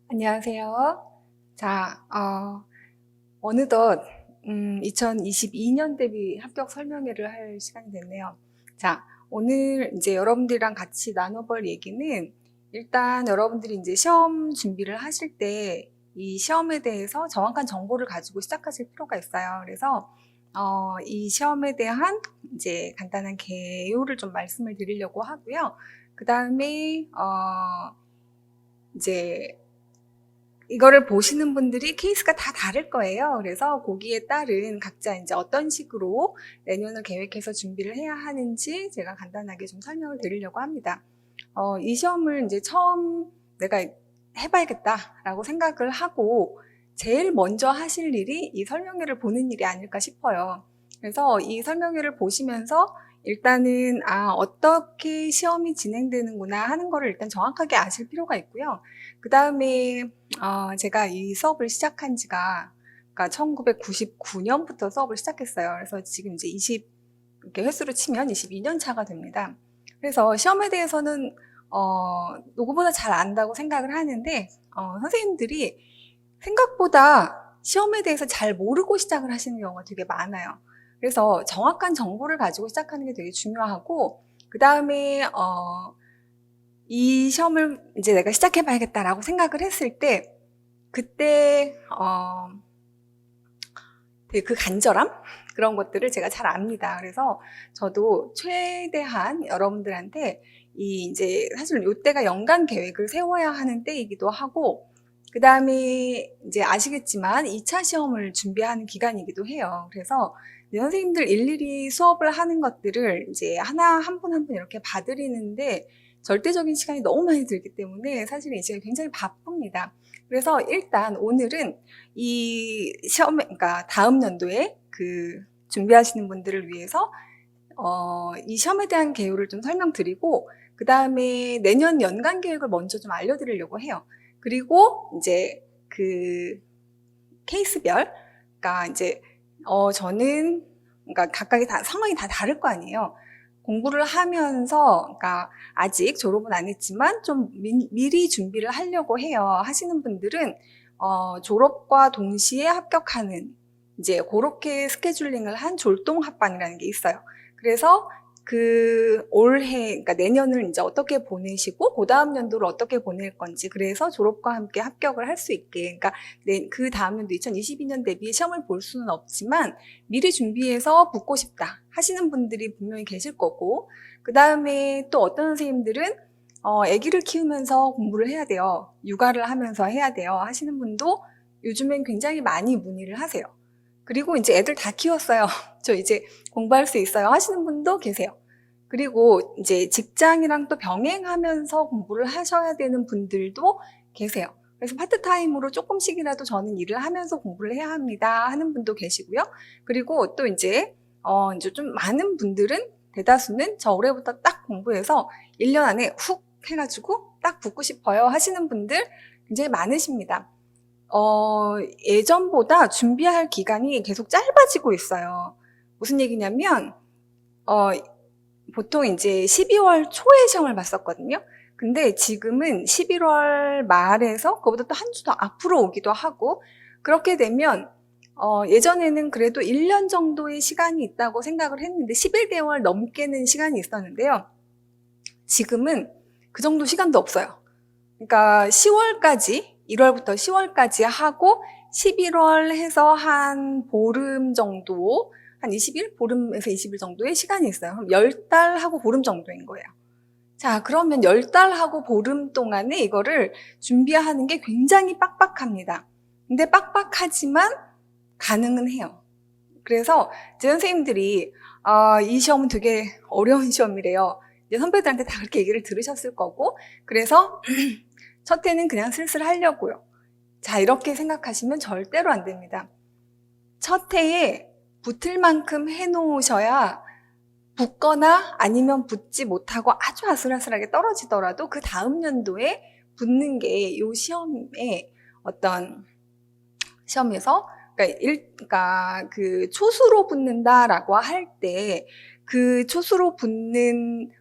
안녕하세요. 자, 어느덧 2022년 대비 합격 설명회를 할 시간이 됐네요. 자, 오늘 이제 여러분들이랑 같이 나눠볼 얘기는 일단 여러분들이 이제 시험 준비를 하실 때 이 시험에 대해서 정확한 정보를 가지고 시작하실 필요가 있어요. 그래서 이 시험에 대한 이제 간단한 개요를 좀 말씀을 드리려고 하고요. 그 다음에 이제 이거를 보시는 분들이 케이스가 다 다를 거예요. 그래서 거기에 따른 각자 이제 어떤 식으로 내년을 계획해서 준비를 해야 하는지 제가 간단하게 좀 설명을 드리려고 합니다. 이 시험을 이제 처음 내가 해봐야겠다라고 생각을 하고 제일 먼저 하실 일이 이 설명회를 보는 일이 아닐까 싶어요. 그래서 이 설명회를 보시면서 일단은 어떻게 시험이 진행되는구나 하는 거를 일단 정확하게 아실 필요가 있고요. 그 다음에 제가 이 수업을 시작한 지가 그러니까 1999년부터 수업을 시작했어요. 그래서 지금 이제 이렇게 횟수로 치면 22년 차가 됩니다. 그래서 시험에 대해서는 누구보다 잘 안다고 생각을 하는데 선생님들이 생각보다 시험에 대해서 잘 모르고 시작을 하시는 경우가 되게 많아요. 그래서 정확한 정보를 가지고 시작하는 게 되게 중요하고 그 다음에 이 시험을 이제 내가 시작해봐야겠다라고 생각을 했을 때 그때 되게 그 간절함 그런 것들을 제가 잘 압니다. 그래서 저도 최대한 여러분들한테 이제 사실 이때가 연간 계획을 세워야 하는 때이기도 하고 그 다음에 이제 아시겠지만 2차 시험을 준비하는 기간이기도 해요. 그래서 선생님들 일일이 수업을 하는 것들을 이제 한 분 한 분 이렇게 봐드리는데 절대적인 시간이 너무 많이 들기 때문에 사실 이제 굉장히 바쁩니다. 그래서 일단 오늘은 이 시험에, 그러니까 다음 연도에 그 준비하시는 분들을 위해서 이 시험에 대한 개요를 좀 설명드리고 그 다음에 내년 연간 계획을 먼저 좀 알려드리려고 해요. 그리고 이제 그 케이스별, 그러니까 이제 저는 그러니까 각각의 상황이 다 다를 거 아니에요. 공부를 하면서, 그러니까 아직 졸업은 안 했지만 좀 미리 준비를 하려고 해요. 하시는 분들은 졸업과 동시에 합격하는 이제 그렇게 스케줄링을 한 졸동 합반이라는 게 있어요. 그래서 그 올해, 그러니까 내년을 이제 어떻게 보내시고 그 다음 연도를 어떻게 보낼 건지 그래서 졸업과 함께 합격을 할 수 있게, 그러니까 그 다음 연도 2022년 대비 시험을 볼 수는 없지만 미리 준비해서 붙고 싶다 하시는 분들이 분명히 계실 거고 그 다음에 또 어떤 선생님들은 아기를 키우면서 공부를 해야 돼요. 육아를 하면서 해야 돼요. 하시는 분도 요즘엔 굉장히 많이 문의를 하세요. 그리고 이제 애들 다 키웠어요. 저 이제 공부할 수 있어요. 하시는 분도 계세요. 그리고 이제 직장이랑 또 병행하면서 공부를 하셔야 되는 분들도 계세요. 그래서 파트타임으로 조금씩이라도 저는 일을 하면서 공부를 해야 합니다 하는 분도 계시고요. 그리고 또 이제 좀 많은 분들은 대다수는 저 올해부터 딱 공부해서 1년 안에 훅 해가지고 딱 붙고 싶어요 하시는 분들 굉장히 많으십니다. 예전보다 준비할 기간이 계속 짧아지고 있어요. 무슨 얘기냐면, 보통 이제 12월 초에 시험을 봤었거든요. 근데 지금은 11월 말에서 그보다 또 한 주 더 앞으로 오기도 하고, 그렇게 되면, 예전에는 그래도 1년 정도의 시간이 있다고 생각을 했는데, 11개월 넘게는 시간이 있었는데요. 지금은 그 정도 시간도 없어요. 그러니까 10월까지, 1월부터 10월까지 하고 11월 해서 한 보름 정도, 한 20일? 보름에서 20일 정도의 시간이 있어요. 그럼 10달 하고 보름 정도인 거예요. 자, 그러면 10달 하고 보름 동안에 이거를 준비하는 게 굉장히 빡빡합니다. 근데 빡빡하지만 가능은 해요. 그래서 제 선생님들이 이 시험은 되게 어려운 시험이래요. 이제 선배들한테 다 그렇게 얘기를 들으셨을 거고 그래서 첫 해는 그냥 슬슬 하려고요. 자, 이렇게 생각하시면 절대로 안 됩니다. 첫 해에 붙을 만큼 해놓으셔야 붙거나 아니면 붙지 못하고 아주 아슬아슬하게 떨어지더라도 그 다음 연도에 붙는 게 이 시험의 어떤 시험에서 그러니까 그 초수로 붙는다라고 할 때 그 초수로 붙는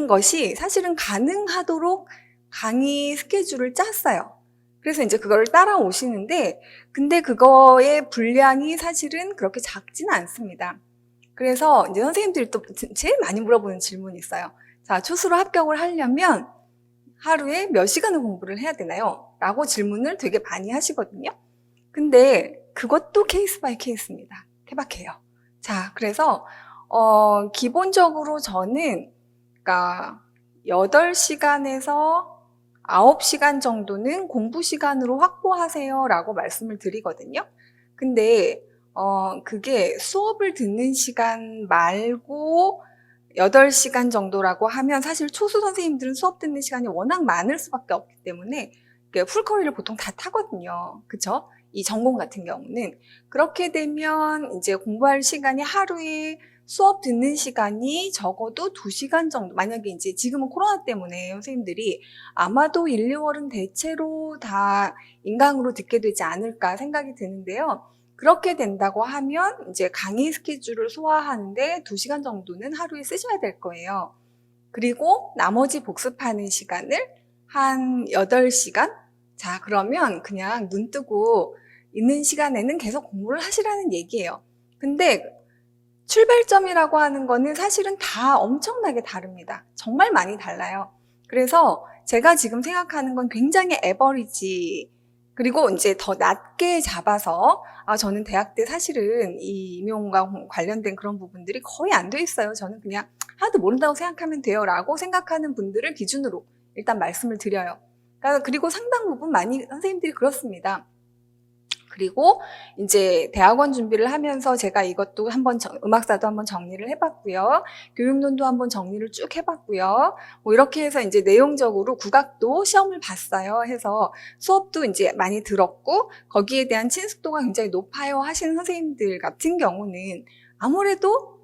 것이 사실은 가능하도록 강의 스케줄을 짰어요. 그래서 이제 그거를 따라오시는데, 근데 그거의 분량이 사실은 그렇게 작지는 않습니다. 그래서 이제 선생님들이 또 제일 많이 물어보는 질문이 있어요. 자, 초수로 합격을 하려면 하루에 몇 시간을 공부를 해야 되나요? 라고 질문을 되게 많이 하시거든요. 근데 그것도 케이스 바이 케이스입니다. 케바케예요. 자, 그래서 기본적으로 저는 그러니까 8시간에서 9시간 정도는 공부 시간으로 확보하세요 라고 말씀을 드리거든요. 근데 그게 수업을 듣는 시간 말고 8시간 정도라고 하면 사실 초수 선생님들은 수업 듣는 시간이 워낙 많을 수밖에 없기 때문에 풀커리를 보통 다 타거든요. 그쵸? 이 전공 같은 경우는. 그렇게 되면 이제 공부할 시간이 하루에 수업 듣는 시간이 적어도 2시간 정도. 만약에 이제 지금은 코로나 때문에 선생님들이 아마도 1, 2월은 대체로 다 인강으로 듣게 되지 않을까 생각이 드는데요. 그렇게 된다고 하면 이제 강의 스케줄을 소화하는데 2시간 정도는 하루에 쓰셔야 될 거예요. 그리고 나머지 복습하는 시간을 한 8시간? 자, 그러면 그냥 눈 뜨고 있는 시간에는 계속 공부를 하시라는 얘기예요. 근데 출발점이라고 하는 거는 사실은 다 엄청나게 다릅니다. 정말 많이 달라요. 그래서 제가 지금 생각하는 건 굉장히 에버리지, 그리고 이제 더 낮게 잡아서, 저는 대학 때 사실은 이 임용과 관련된 그런 부분들이 거의 안 돼 있어요. 저는 그냥 하나도 모른다고 생각하면 돼요 라고 생각하는 분들을 기준으로 일단 말씀을 드려요. 그리고 상당 부분 많이 선생님들이 그렇습니다. 그리고 이제 대학원 준비를 하면서 제가 이것도 한번 음악사도 한번 정리를 해봤고요. 교육론도 한번 정리를 쭉 해봤고요. 뭐 이렇게 해서 이제 내용적으로 국악도 시험을 봤어요. 해서 수업도 이제 많이 들었고 거기에 대한 친숙도가 굉장히 높아요 하시는 선생님들 같은 경우는 아무래도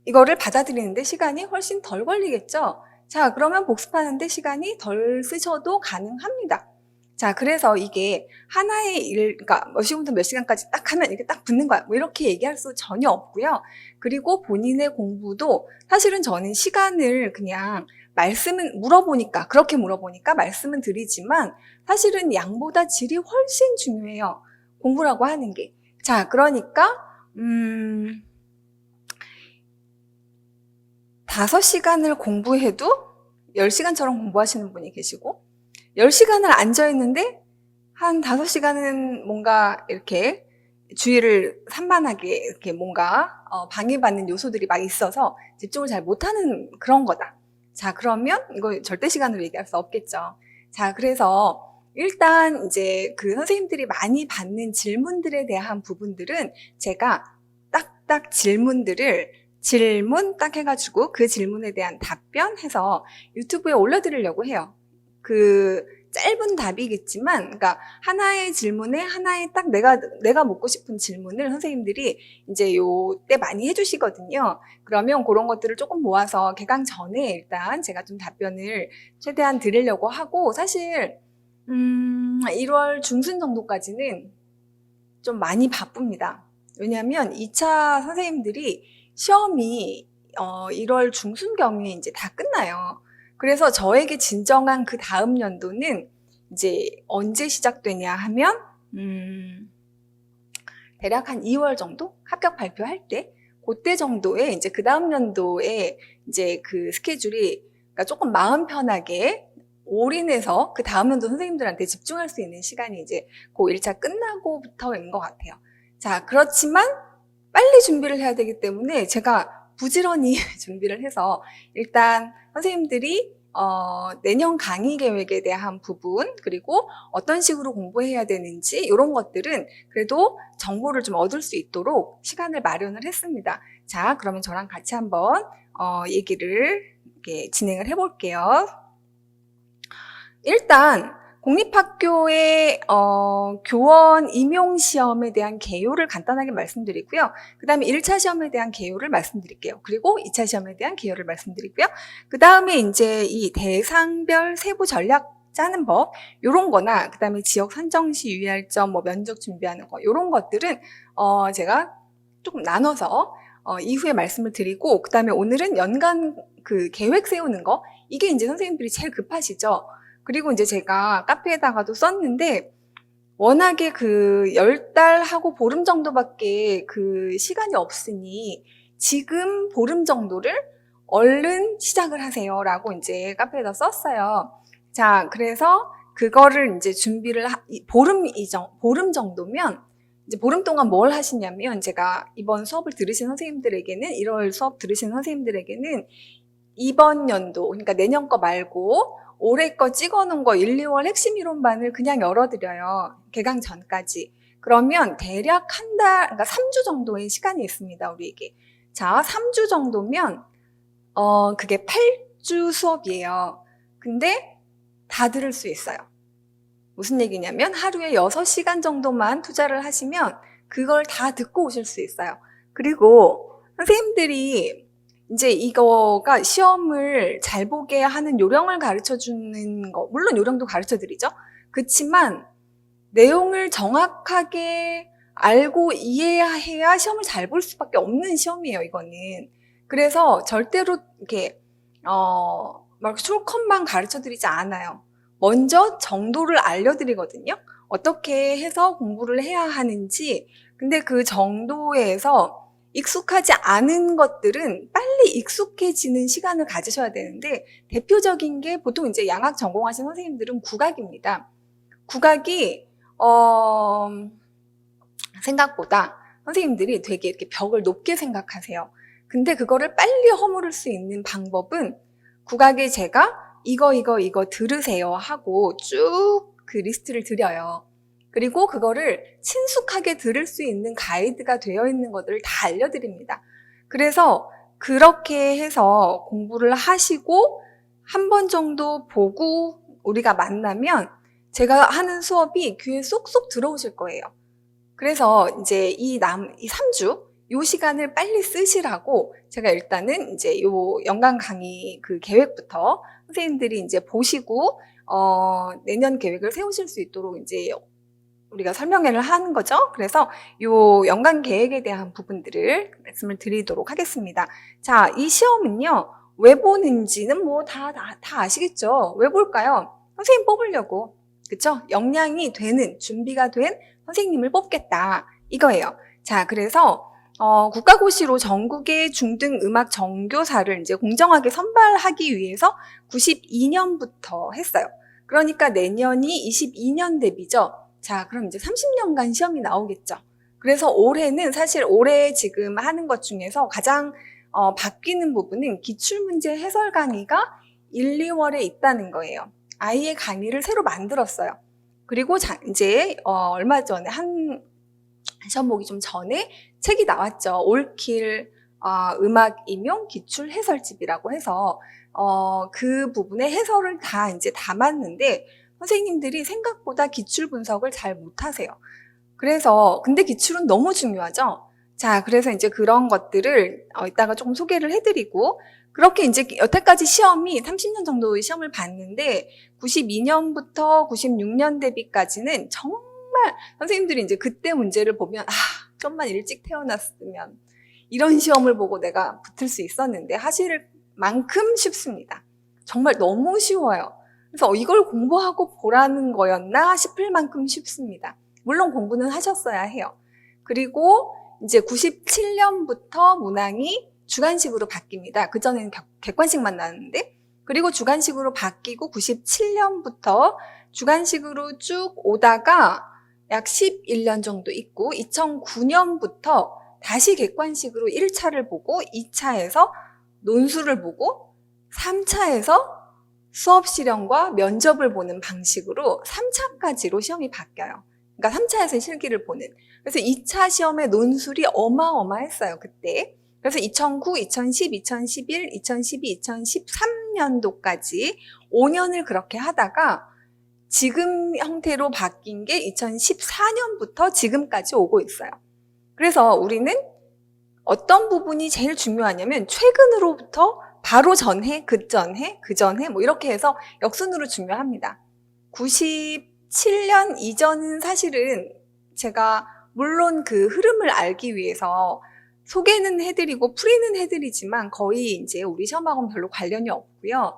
이거를 받아들이는데 시간이 훨씬 덜 걸리겠죠. 자, 그러면 복습하는데 시간이 덜 쓰셔도 가능합니다. 자, 그래서 이게 하나의 일, 그러니까 몇 시간부터 몇 시간까지 딱 하면 이게 딱 붙는 거야. 뭐 이렇게 얘기할 수 전혀 없고요. 그리고 본인의 공부도 사실은 저는 시간을 그냥 그렇게 물어보니까 말씀은 드리지만 사실은 양보다 질이 훨씬 중요해요. 공부라고 하는 게. 자, 그러니까, 5시간을 공부해도 10시간처럼 공부하시는 분이 계시고, 10시간을 앉아있는데 한 5시간은 뭔가 이렇게 주의를 산만하게 이렇게 뭔가 방해받는 요소들이 막 있어서 집중을 잘 못하는 그런 거다. 자, 그러면 이거 절대 시간으로 얘기할 수 없겠죠. 자, 그래서 일단 이제 그 선생님들이 많이 받는 질문들에 대한 부분들은 제가 딱딱 질문 딱 해가지고 그 질문에 대한 답변해서 유튜브에 올려드리려고 해요. 그 짧은 답이겠지만, 그러니까 하나의 질문에 하나의 딱 내가 묻고 싶은 질문을 선생님들이 이제 요때 많이 해주시거든요. 그러면 그런 것들을 조금 모아서 개강 전에 일단 제가 좀 답변을 최대한 드리려고 하고, 사실 1월 중순 정도까지는 좀 많이 바쁩니다. 왜냐하면 2차 선생님들이 시험이 1월 중순경에 이제 다 끝나요. 그래서 저에게 진정한 그 다음 연도는 이제 언제 시작되냐 하면 대략 한 2월 정도 합격 발표할 때 그때 정도에 이제 그 다음 연도에 이제 그 스케줄이 그러니까 조금 마음 편하게 올인해서 그 다음 연도 선생님들한테 집중할 수 있는 시간이 이제 그 1차 끝나고부터인 것 같아요. 자, 그렇지만 빨리 준비를 해야 되기 때문에 제가 부지런히 준비를 해서 일단 선생님들이 내년 강의 계획에 대한 부분, 그리고 어떤 식으로 공부해야 되는지 이런 것들은 그래도 정보를 좀 얻을 수 있도록 시간을 마련을 했습니다. 자, 그러면 저랑 같이 한번 얘기를 이렇게 진행을 해볼게요. 일단 공립학교의 교원 임용시험에 대한 개요를 간단하게 말씀드리고요. 그 다음에 1차 시험에 대한 개요를 말씀드릴게요. 그리고 2차 시험에 대한 개요를 말씀드리고요. 그 다음에 이제 이 대상별 세부 전략 짜는 법, 요런 거나, 그 다음에 지역 선정 시 유의할 점, 뭐 면접 준비하는 거, 요런 것들은 제가 조금 나눠서 이후에 말씀을 드리고, 그 다음에 오늘은 연간 그 계획 세우는 거, 이게 이제 선생님들이 제일 급하시죠. 그리고 이제 제가 카페에다가도 썼는데 워낙에 그 10달하고 보름 정도밖에 그 시간이 없으니 지금 보름 정도를 얼른 시작을 하세요 라고 이제 카페에다 썼어요. 자, 그래서 그거를 이제 준비를 보름 정도면 이제 보름 동안 뭘 하시냐면 제가 이번 수업을 들으신 선생님들에게는 1월 수업 들으신 선생님들에게는 이번 연도 그러니까 내년 거 말고 올해 거 찍어놓은 거 1, 2월 핵심 이론반을 그냥 열어드려요. 개강 전까지. 그러면 대략 한 달, 그러니까 3주 정도의 시간이 있습니다, 우리에게. 자, 3주 정도면, 그게 8주 수업이에요. 근데 다 들을 수 있어요. 무슨 얘기냐면 하루에 6시간 정도만 투자를 하시면 그걸 다 듣고 오실 수 있어요. 그리고 선생님들이 이제 이거가 시험을 잘 보게 하는 요령을 가르쳐 주는 거, 물론 요령도 가르쳐 드리죠. 그렇지만 내용을 정확하게 알고 이해해야 시험을 잘 볼 수밖에 없는 시험이에요, 이거는. 그래서 절대로 이렇게, 막 숄컷만 가르쳐 드리지 않아요. 먼저 정도를 알려드리거든요. 어떻게 해서 공부를 해야 하는지. 근데 그 정도에서 익숙하지 않은 것들은 빨리 익숙해지는 시간을 가지셔야 되는데 대표적인 게 보통 이제 양학 전공하신 선생님들은 국악입니다. 국악이 생각보다 선생님들이 되게 이렇게 벽을 높게 생각하세요. 근데 그거를 빨리 허물을 수 있는 방법은 국악에 제가 이거 들으세요 하고 쭉 그 리스트를 드려요. 그리고 그거를 친숙하게 들을 수 있는 가이드가 되어 있는 것들을 다 알려드립니다. 그래서 그렇게 해서 공부를 하시고 한 번 정도 보고 우리가 만나면 제가 하는 수업이 귀에 쏙쏙 들어오실 거예요. 그래서 이제 이 3주, 요 시간을 빨리 쓰시라고 제가 일단은 이제 요 연간 강의 그 계획부터 선생님들이 이제 보시고, 내년 계획을 세우실 수 있도록 이제 우리가 설명회를 하는 거죠. 그래서 요 연간 계획에 대한 부분들을 말씀을 드리도록 하겠습니다. 자, 이 시험은요, 왜 보는지는 뭐 다 아시겠죠? 왜 볼까요? 선생님 뽑으려고. 그쵸? 역량이 되는, 준비가 된 선생님을 뽑겠다. 이거예요. 자, 그래서, 국가고시로 전국의 중등 음악 정교사를 이제 공정하게 선발하기 위해서 92년부터 했어요. 그러니까 내년이 22년 대비죠. 자, 그럼 이제 30년간 시험이 나오겠죠. 그래서 올해는 사실 올해 지금 하는 것 중에서 가장 바뀌는 부분은 기출문제 해설 강의가 1, 2월에 있다는 거예요. 아예 강의를 새로 만들었어요. 그리고 이제 얼마 전에 시험 보기 좀 전에 책이 나왔죠. 올킬 음악 임용 기출 해설집이라고 해서 그 부분의 해설을 다 이제 담았는데 선생님들이 생각보다 기출 분석을 잘 못하세요. 그래서 근데 기출은 너무 중요하죠. 자, 그래서 이제 그런 것들을 이따가 조금 소개를 해드리고 그렇게 이제 여태까지 시험이 30년 정도의 시험을 봤는데 92년부터 96년 대비까지는 정말 선생님들이 이제 그때 문제를 보면 좀만 일찍 태어났으면 이런 시험을 보고 내가 붙을 수 있었는데 하실 만큼 쉽습니다. 정말 너무 쉬워요. 그래서 이걸 공부하고 보라는 거였나 싶을 만큼 쉽습니다. 물론 공부는 하셨어야 해요. 그리고 이제 97년부터 문항이 주관식으로 바뀝니다. 그전에는 객관식만 나왔는데 그리고 주관식으로 바뀌고 97년부터 주관식으로 쭉 오다가 약 11년 정도 있고 2009년부터 다시 객관식으로 1차를 보고 2차에서 논술을 보고 3차에서 수업 실험과 면접을 보는 방식으로 3차까지로 시험이 바뀌어요. 그러니까 3차에서 실기를 보는. 그래서 2차 시험의 논술이 어마어마했어요, 그때. 그래서 2009, 2010, 2011, 2012, 2013년도까지 5년을 그렇게 하다가 지금 형태로 바뀐 게 2014년부터 지금까지 오고 있어요. 그래서 우리는 어떤 부분이 제일 중요하냐면 최근으로부터 바로 전해, 그 전에 뭐 이렇게 해서 역순으로 중요합니다. 97년 이전은 사실은 제가 물론 그 흐름을 알기 위해서 소개는 해드리고 풀이는 해드리지만 거의 이제 우리 시험하고는 별로 관련이 없고요.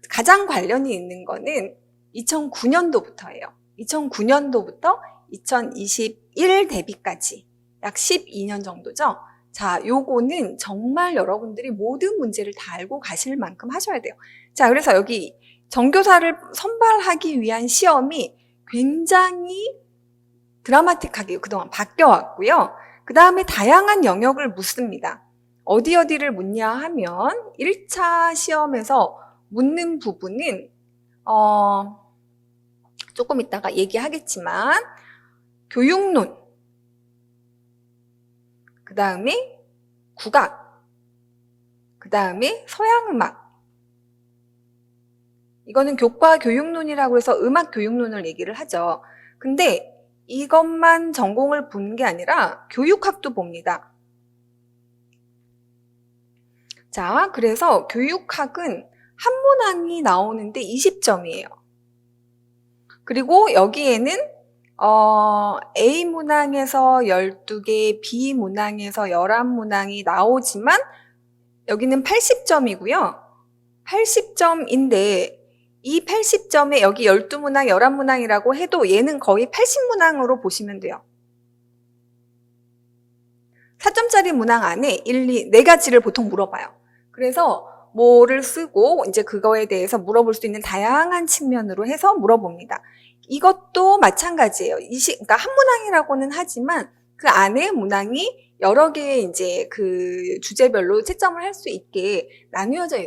가장 관련이 있는 거는 2009년도부터예요. 2009년도부터 2021 대비까지 약 12년 정도죠. 자, 요거는 정말 여러분들이 모든 문제를 다 알고 가실 만큼 하셔야 돼요. 자, 그래서 여기 전교사를 선발하기 위한 시험이 굉장히 드라마틱하게 그동안 바뀌어왔고요. 그 다음에 다양한 영역을 묻습니다. 어디를 묻냐 하면 1차 시험에서 묻는 부분은 조금 이따가 얘기하겠지만 교육론, 그 다음에 국악, 그 다음에 서양음악. 이거는 교과 교육론이라고 해서 음악 교육론을 얘기를 하죠. 근데 이것만 전공을 본 게 아니라 교육학도 봅니다. 자, 그래서 교육학은 한 문항이 나오는데 20점이에요. 그리고 여기에는 A 문항에서 12개, B 문항에서 11문항이 나오지만 여기는 80점이고요. 80점인데 이 80점에 여기 12문항, 11문항이라고 해도 얘는 거의 80문항으로 보시면 돼요. 4점짜리 문항 안에 1, 2, 4가지를 보통 물어봐요. 그래서 뭐를 쓰고 이제 그거에 대해서 물어볼 수 있는 다양한 측면으로 해서 물어봅니다. 이것도 마찬가지예요. 그러니까 한 문항이라고는 하지만 그 안에 문항이 여러 개의 이제 그 주제별로 채점을 할 수 있게 나뉘어져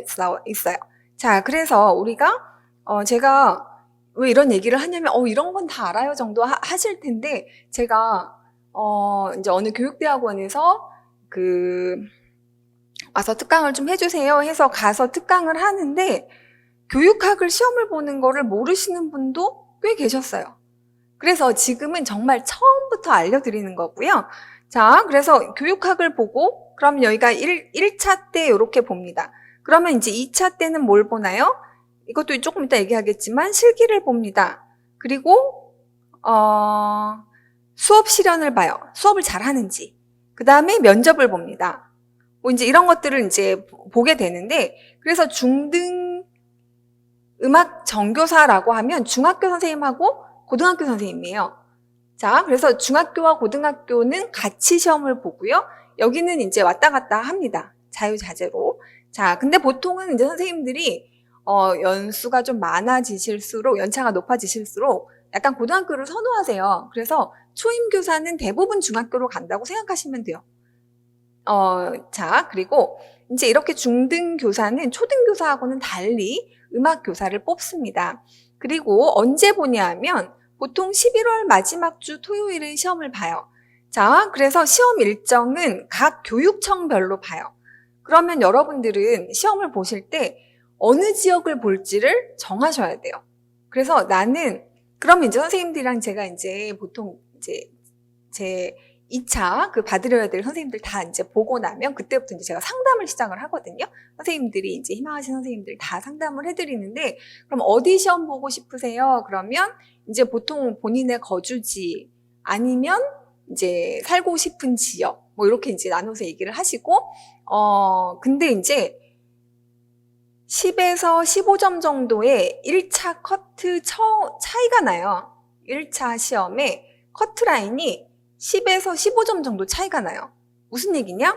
있어요. 자, 그래서 우리가 제가 왜 이런 얘기를 하냐면 이런 건 다 알아요 정도 하실 텐데 제가 이제 어느 교육대학원에서 와서 특강을 좀 해주세요 해서 가서 특강을 하는데 교육학을 시험을 보는 거를 모르시는 분도 꽤 계셨어요. 그래서 지금은 정말 처음부터 알려드리는 거고요. 자, 그래서 교육학을 보고 그럼 여기가 1차 때 이렇게 봅니다. 그러면 이제 2차 때는 뭘 보나요? 이것도 조금 이따 얘기하겠지만 실기를 봅니다. 그리고 수업 실현을 봐요. 수업을 잘 하는지. 그 다음에 면접을 봅니다. 뭐 이제 이런 것들을 이제 보게 되는데 그래서 중등 음악 전교사라고 하면 중학교 선생님하고 고등학교 선생님이에요. 자, 그래서 중학교와 고등학교는 같이 시험을 보고요. 여기는 이제 왔다 갔다 합니다. 자유자재로. 자, 근데 보통은 이제 선생님들이 연수가 좀 많아지실수록, 연차가 높아지실수록 약간 고등학교를 선호하세요. 그래서 초임교사는 대부분 중학교로 간다고 생각하시면 돼요. 자, 그리고 이제 이렇게 중등교사는 초등교사하고는 달리 음악교사를 뽑습니다. 그리고 언제 보냐 하면 보통 11월 마지막 주 토요일에 시험을 봐요. 자, 그래서 시험 일정은 각 교육청별로 봐요. 그러면 여러분들은 시험을 보실 때 어느 지역을 볼지를 정하셔야 돼요. 그래서 그럼 이제 선생님들이랑 제가 이제 보통 이제 제 2차 받으려야 될 선생님들 다 이제 보고 나면 그때부터 이제 제가 상담을 시작을 하거든요. 선생님들이 이제 희망하신 선생님들 다 상담을 해드리는데 그럼 어디 시험 보고 싶으세요? 그러면 이제 보통 본인의 거주지 아니면 이제 살고 싶은 지역 뭐 이렇게 이제 나눠서 얘기를 하시고 근데 이제 10에서 15점 정도의 1차 커트 차이가 나요. 1차 시험에 커트라인이 10에서 15점 정도 차이가 나요. 무슨 얘기냐?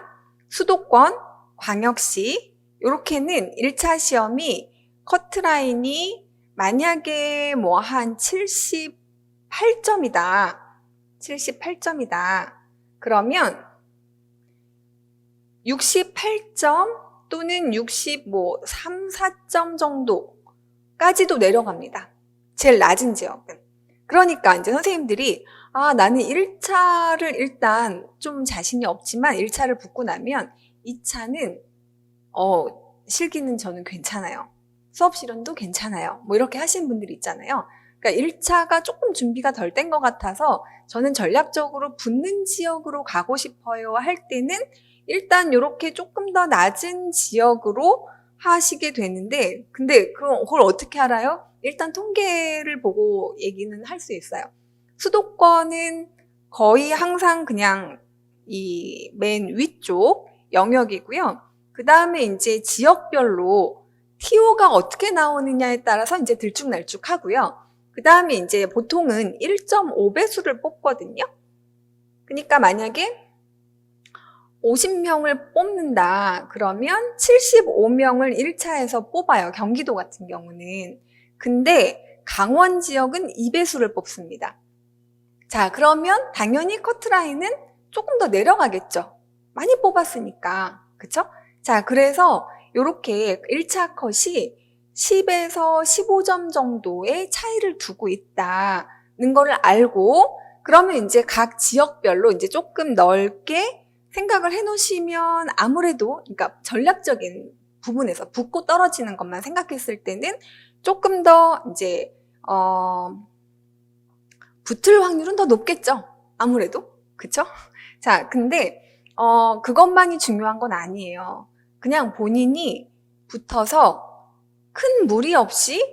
수도권, 광역시 이렇게는 1차 시험이 커트라인이 만약에 뭐 한 78점이다. 78점이다. 그러면 68점 또는 3, 4점 정도까지도 내려갑니다. 제일 낮은 지역은. 그러니까 이제 선생님들이 나는 1차를 일단 좀 자신이 없지만 1차를 붙고 나면 2차는 실기는 저는 괜찮아요. 수업 실현도 괜찮아요. 뭐 이렇게 하시는 분들이 있잖아요. 그러니까 1차가 조금 준비가 덜 된 것 같아서 저는 전략적으로 붙는 지역으로 가고 싶어요 할 때는 일단 이렇게 조금 더 낮은 지역으로 하시게 되는데 근데 그걸 어떻게 알아요? 일단 통계를 보고 얘기는 할 수 있어요. 수도권은 거의 항상 그냥 이 맨 위쪽 영역이고요. 그 다음에 이제 지역별로 TO가 어떻게 나오느냐에 따라서 이제 들쭉날쭉 하고요. 그 다음에 이제 보통은 1.5배수를 뽑거든요. 그러니까 만약에 50명을 뽑는다 그러면 75명을 1차에서 뽑아요. 경기도 같은 경우는. 근데 강원 지역은 2배수를 뽑습니다. 자, 그러면 당연히 커트라인은 조금 더 내려가겠죠. 많이 뽑았으니까. 그쵸? 자, 그래서 이렇게 1차 컷이 10에서 15점 정도의 차이를 두고 있다는 거를 알고, 그러면 이제 각 지역별로 이제 조금 넓게 생각을 해 놓으시면 아무래도, 그러니까 전략적인 부분에서 붙고 떨어지는 것만 생각했을 때는 조금 더 이제, 붙을 확률은 더 높겠죠. 아무래도. 그쵸? 자, 근데, 그것만이 중요한 건 아니에요. 그냥 본인이 붙어서 큰 무리 없이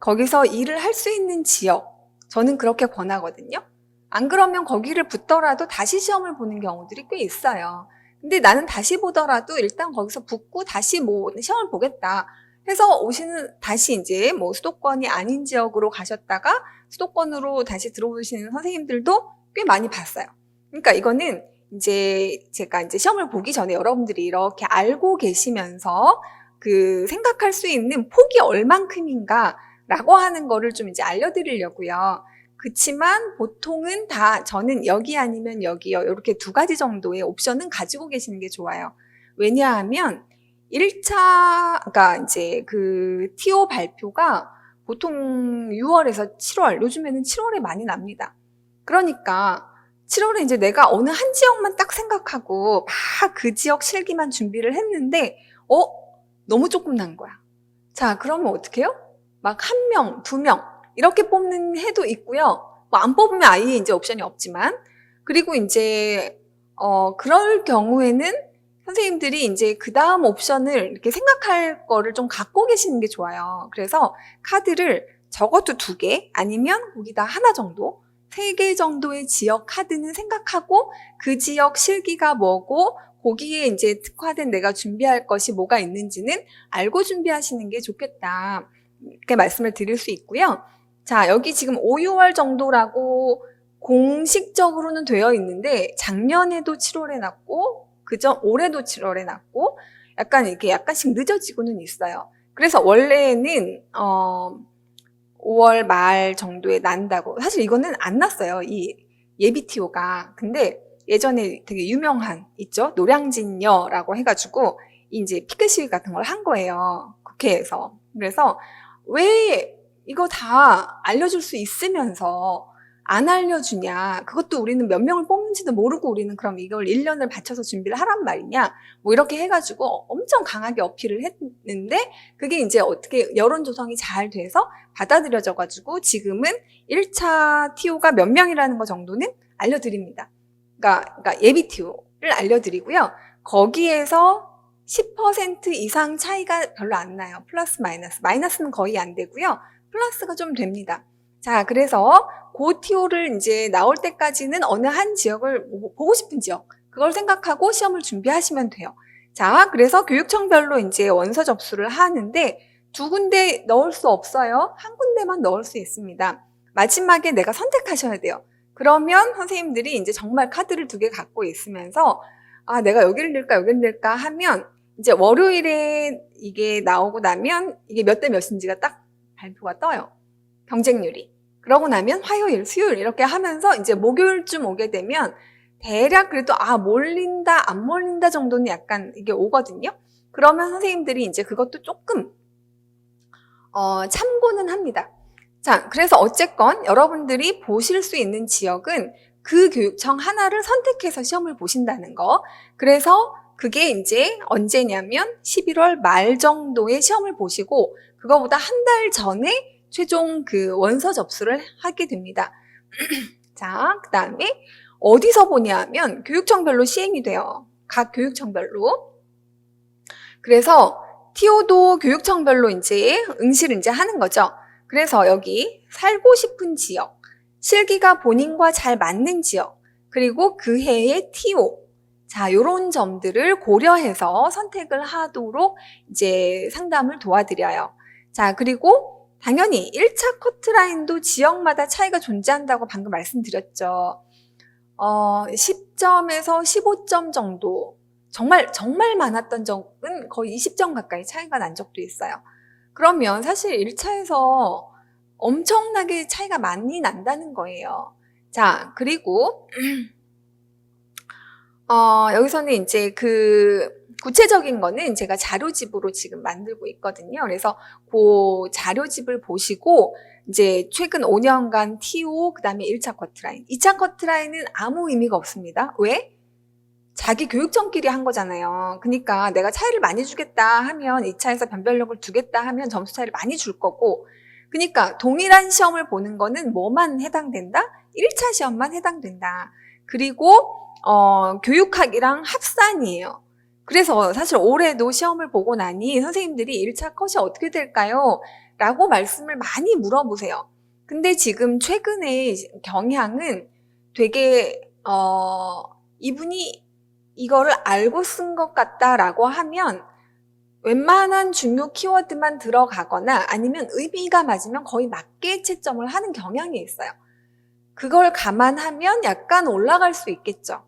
거기서 일을 할 수 있는 지역, 저는 그렇게 권하거든요. 안 그러면 거기를 붙더라도 다시 시험을 보는 경우들이 꽤 있어요. 근데 나는 다시 보더라도 일단 거기서 붙고 다시 뭐 시험을 보겠다 해서 오시는, 다시 이제 뭐 수도권이 아닌 지역으로 가셨다가 수도권으로 다시 들어오시는 선생님들도 꽤 많이 봤어요. 그러니까 이거는 이제 제가 이제 시험을 보기 전에 여러분들이 이렇게 알고 계시면서 그 생각할 수 있는 폭이 얼만큼인가 라고 하는 거를 좀 이제 알려드리려고요. 그치만 보통은 다 저는 여기 아니면 여기요, 이렇게 두 가지 정도의 옵션은 가지고 계시는 게 좋아요. 왜냐하면 1차, 그러니까 이제 그 TO 발표가 보통 6월에서 7월, 요즘에는 7월에 많이 납니다. 그러니까 7월에 이제 내가 어느 한 지역만 딱 생각하고 막 그 지역 실기만 준비를 했는데, 너무 조금 난 거야. 자, 그러면 어떻게 해요? 막 1명, 2명 이렇게 뽑는 해도 있고요. 뭐 안 뽑으면 아예 이제 옵션이 없지만, 그리고 이제 그럴 경우에는 선생님들이 이제 그 다음 옵션을 이렇게 생각할 거를 좀 갖고 계시는 게 좋아요. 그래서 카드를 적어도 2개 아니면 거기다 하나 정도, 3개 정도의 지역 카드는 생각하고 그 지역 실기가 뭐고 거기에 이제 특화된 내가 준비할 것이 뭐가 있는지는 알고 준비하시는 게 좋겠다. 이렇게 말씀을 드릴 수 있고요. 자, 여기 지금 5, 6월 정도라고 공식적으로는 되어 있는데 작년에도 7월에 났고 그저 올해도 7월에 났고 약간 이렇게 약간씩 늦어지고는 있어요. 그래서 원래는 5월 말 정도에 난다고. 사실 이거는 안 났어요. 이 예비 TO가. 근데 예전에 되게 유명한 있죠. 노량진여라고 해가지고 이제 피켓 시위 같은 걸 한 거예요. 국회에서. 그래서 왜 이거 다 알려줄 수 있으면서 안 알려주냐. 그것도 우리는 몇 명을 뽑는지도 모르고 우리는 그럼 이걸 1년을 바쳐서 준비를 하란 말이냐. 뭐 이렇게 해가지고 엄청 강하게 어필을 했는데 그게 이제 어떻게 여론 조성이 잘 돼서 받아들여져가지고 지금은 1차 TO가 몇 명이라는 거 정도는 알려드립니다. 그러니까 예비 TO를 알려드리고요. 거기에서 10% 이상 차이가 별로 안 나요. 플러스 마이너스. 마이너스는 거의 안 되고요. 플러스가 좀 됩니다. 자, 그래서 그 TO를 이제 나올 때까지는 어느 한 지역을 보고 싶은 지역, 그걸 생각하고 시험을 준비하시면 돼요. 자, 그래서 교육청별로 이제 원서 접수를 하는데 2군데 넣을 수 없어요. 한 군데만 넣을 수 있습니다. 마지막에 내가 선택하셔야 돼요. 그러면 선생님들이 이제 정말 카드를 2개 갖고 있으면서 아, 내가 여기를 넣을까, 여기를 넣을까 하면 이제 월요일에 이게 나오고 나면 이게 몇 대 몇인지가 딱 발표가 떠요. 경쟁률이. 그러고 나면 화요일, 수요일 이렇게 하면서 이제 목요일쯤 오게 되면 대략 그래도 몰린다, 안 몰린다 정도는 약간 이게 오거든요. 그러면 선생님들이 이제 그것도 조금 참고는 합니다. 자, 그래서 어쨌건 여러분들이 보실 수 있는 지역은 그 교육청 하나를 선택해서 시험을 보신다는 거. 그래서 그게 이제 언제냐면 11월 말 정도에 시험을 보시고 그거보다 한 달 전에 최종 그 원서 접수를 하게 됩니다. 자, 그 다음에 어디서 보냐 하면 교육청별로 시행이 돼요. 각 교육청별로. 그래서 TO도 교육청별로 이제 응시를 이제 하는 거죠. 그래서 여기 살고 싶은 지역, 실기가 본인과 잘 맞는 지역, 그리고 그 해의 TO. 자, 요런 점들을 고려해서 선택을 하도록 이제 상담을 도와드려요. 자, 그리고 당연히 1차 커트라인도 지역마다 차이가 존재한다고 방금 말씀드렸죠. 10점에서 15점 정도, 정말 많았던 적은 거의 20점 가까이 차이가 난 적도 있어요. 그러면 사실 1차에서 엄청나게 차이가 많이 난다는 거예요. 자, 그리고 여기서는 이제 구체적인 거는 제가 자료집으로 지금 만들고 있거든요. 그래서 그 자료집을 보시고 이제 최근 5년간 TO, 그 다음에 1차 커트라인. 2차 커트라인은 아무 의미가 없습니다. 왜? 자기 교육청끼리 한 거잖아요. 그러니까 내가 차이를 많이 주겠다 하면 2차에서 변별력을 두겠다 하면 점수 차이를 많이 줄 거고, 그러니까 동일한 시험을 보는 거는 뭐만 해당된다? 1차 시험만 해당된다. 그리고 교육학이랑 합산이에요. 그래서 사실 올해도 시험을 보고 나니 선생님들이 1차 컷이 어떻게 될까요? 라고 말씀을 많이 물어보세요. 근데 지금 최근에 경향은 되게 이분이 이거를 알고 쓴 것 같다라고 하면 웬만한 중요 키워드만 들어가거나 아니면 의미가 맞으면 거의 맞게 채점을 하는 경향이 있어요. 그걸 감안하면 약간 올라갈 수 있겠죠.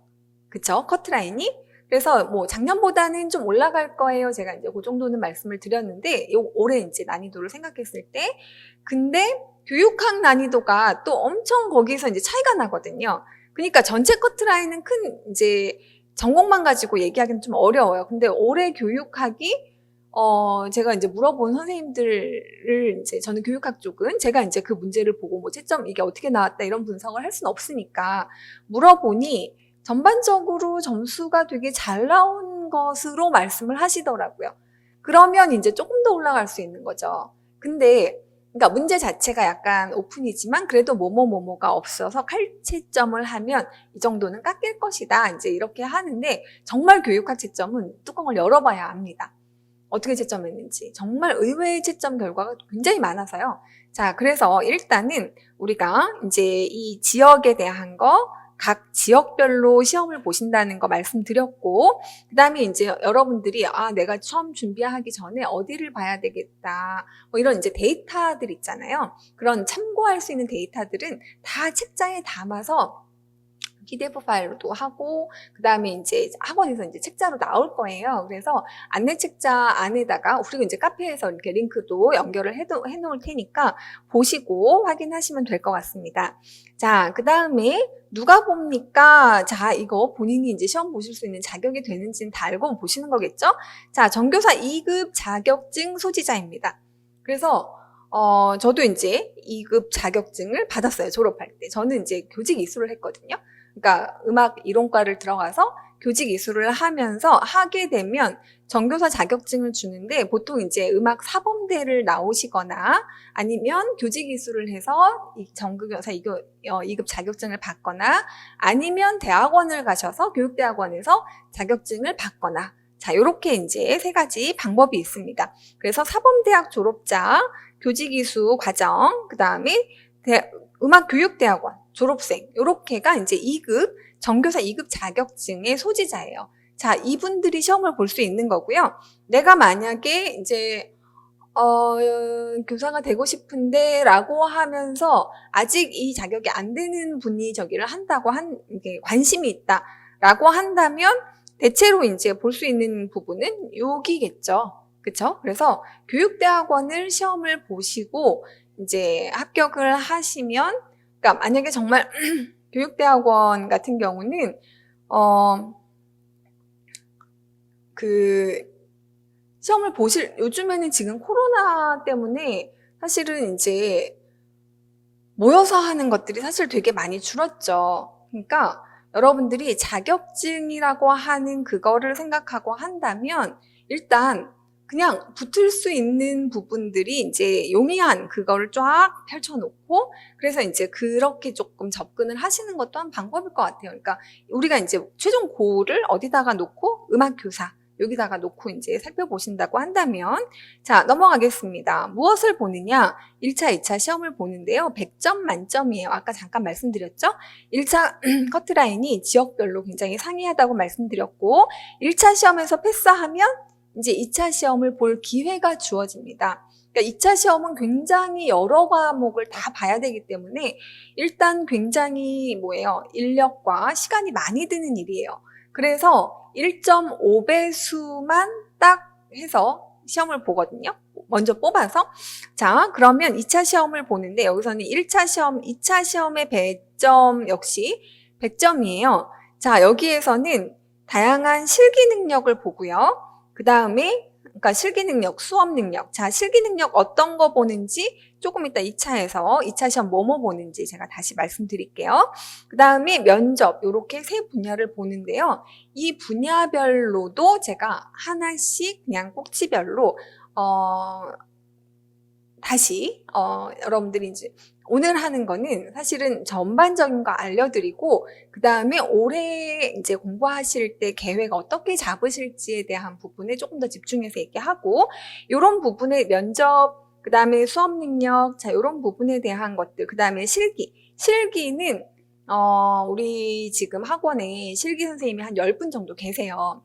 그쵸? 커트라인이. 그래서 뭐 작년보다는 좀 올라갈 거예요. 제가 이제 그 정도는 말씀을 드렸는데, 올해 이제 난이도를 생각했을 때. 근데 교육학 난이도가 또 엄청 거기서 이제 차이가 나거든요. 그러니까 전체 커트라인은 큰 이제 전공만 가지고 얘기하기는 좀 어려워요. 근데 올해 교육학이 제가 이제 물어본 선생님들을 이제 저는 교육학 쪽은 제가 이제 그 문제를 보고 뭐 채점 이게 어떻게 나왔다 이런 분석을 할 수는 없으니까 물어보니 전반적으로 점수가 되게 잘 나온 것으로 말씀을 하시더라고요. 그러면 이제 조금 더 올라갈 수 있는 거죠. 근데 그러니까 문제 자체가 약간 오픈이지만 그래도 뭐뭐뭐뭐가 없어서 칼채점을 하면 이 정도는 깎일 것이다. 이제 이렇게 하는데 정말 교육학 채점은 뚜껑을 열어봐야 합니다. 어떻게 채점했는지. 정말 의외의 채점 결과가 굉장히 많아서요. 자, 그래서 일단은 우리가 이제 이 지역에 대한 거, 각 지역별로 시험을 보신다는 거 말씀드렸고, 그 다음에 이제 여러분들이, 내가 처음 준비하기 전에 어디를 봐야 되겠다. 뭐 이런 이제 데이터들 있잖아요. 그런 참고할 수 있는 데이터들은 다 책자에 담아서 PDF 파일로도 하고, 그 다음에 이제 학원에서 이제 책자로 나올 거예요. 그래서 안내 책자 안에다가, 그리고 이제 카페에서 이렇게 링크도 연결을 해놓을 테니까 보시고 확인하시면 될 것 같습니다. 자, 그 다음에 누가 봅니까? 자, 이거 본인이 이제 시험 보실 수 있는 자격이 되는지는 다 알고 보시는 거겠죠? 자, 전교사 2급 자격증 소지자입니다. 그래서 저도 이제 2급 자격증을 받았어요. 졸업할 때. 저는 이제 교직 이수를 했거든요. 그러니까 음악 이론과를 들어가서 교직 이수를 하면서 하게 되면 전교사 자격증을 주는데 보통 이제 음악 사범대를 나오시거나 아니면 교직 이수를 해서 전교사 2급 자격증을 받거나 아니면 대학원을 가셔서 교육대학원에서 자격증을 받거나 자, 요렇게 이제 세 가지 방법이 있습니다. 그래서 사범대학 졸업자, 교직 이수 과정, 그 다음에 음악교육대학원 졸업생, 요렇게가 이제 2급, 전교사 2급 자격증의 소지자예요. 자, 이분들이 시험을 볼 수 있는 거고요. 내가 만약에 이제, 교사가 되고 싶은데, 라고 하면서, 아직 이 자격이 안 되는 분이 저기를 한다고 이게 관심이 있다, 라고 한다면, 대체로 이제 볼 수 있는 부분은 여기겠죠. 그쵸? 그래서 교육대학원을 시험을 보시고, 이제 합격을 하시면, 그러니까 만약에 정말 교육대학원 같은 경우는 시험을 요즘에는 지금 코로나 때문에 사실은 이제 모여서 하는 것들이 사실 되게 많이 줄었죠. 그러니까 여러분들이 자격증이라고 하는 그거를 생각하고 한다면 일단 그냥 붙을 수 있는 부분들이 이제 용이한 그거를 쫙 펼쳐놓고 그래서 이제 그렇게 조금 접근을 하시는 것도 한 방법일 것 같아요. 그러니까 우리가 이제 최종 고를 어디다가 놓고 음악교사 여기다가 놓고 이제 살펴보신다고 한다면 자, 넘어가겠습니다. 무엇을 보느냐? 1차, 2차 시험을 보는데요. 100점 만점이에요. 아까 잠깐 말씀드렸죠? 1차 커트라인이 지역별로 굉장히 상이하다고 말씀드렸고 1차 시험에서 패스하면 이제 2차 시험을 볼 기회가 주어집니다. 그러니까 2차 시험은 굉장히 여러 과목을 다 봐야 되기 때문에 일단 굉장히 인력과 시간이 많이 드는 일이에요. 그래서 1.5배수만 딱 해서 시험을 보거든요. 먼저 뽑아서. 자, 그러면 2차 시험을 보는데 여기서는 1차 시험, 2차 시험의 배점 역시 100점이에요. 자, 여기에서는 다양한 실기 능력을 보고요. 그 다음에 그러니까 실기 능력, 수업 능력. 자, 실기 능력 어떤 거 보는지 조금 이따 2차에서 2차 시험 뭐뭐 보는지 제가 다시 말씀드릴게요. 그 다음에 면접, 요렇게 세 분야를 보는데요. 이 분야별로도 제가 하나씩 그냥 꼭지별로 다시 여러분들이 이제 오늘 하는 거는 사실은 전반적인 거 알려드리고 그 다음에 올해 이제 공부하실 때 계획 어떻게 잡으실지에 대한 부분에 조금 더 집중해서 얘기하고 이런 부분에 면접 그 다음에 수업 능력 자 이런 부분에 대한 것들 그 다음에 실기는 우리 지금 학원에 실기 선생님이 한 10분 정도 계세요.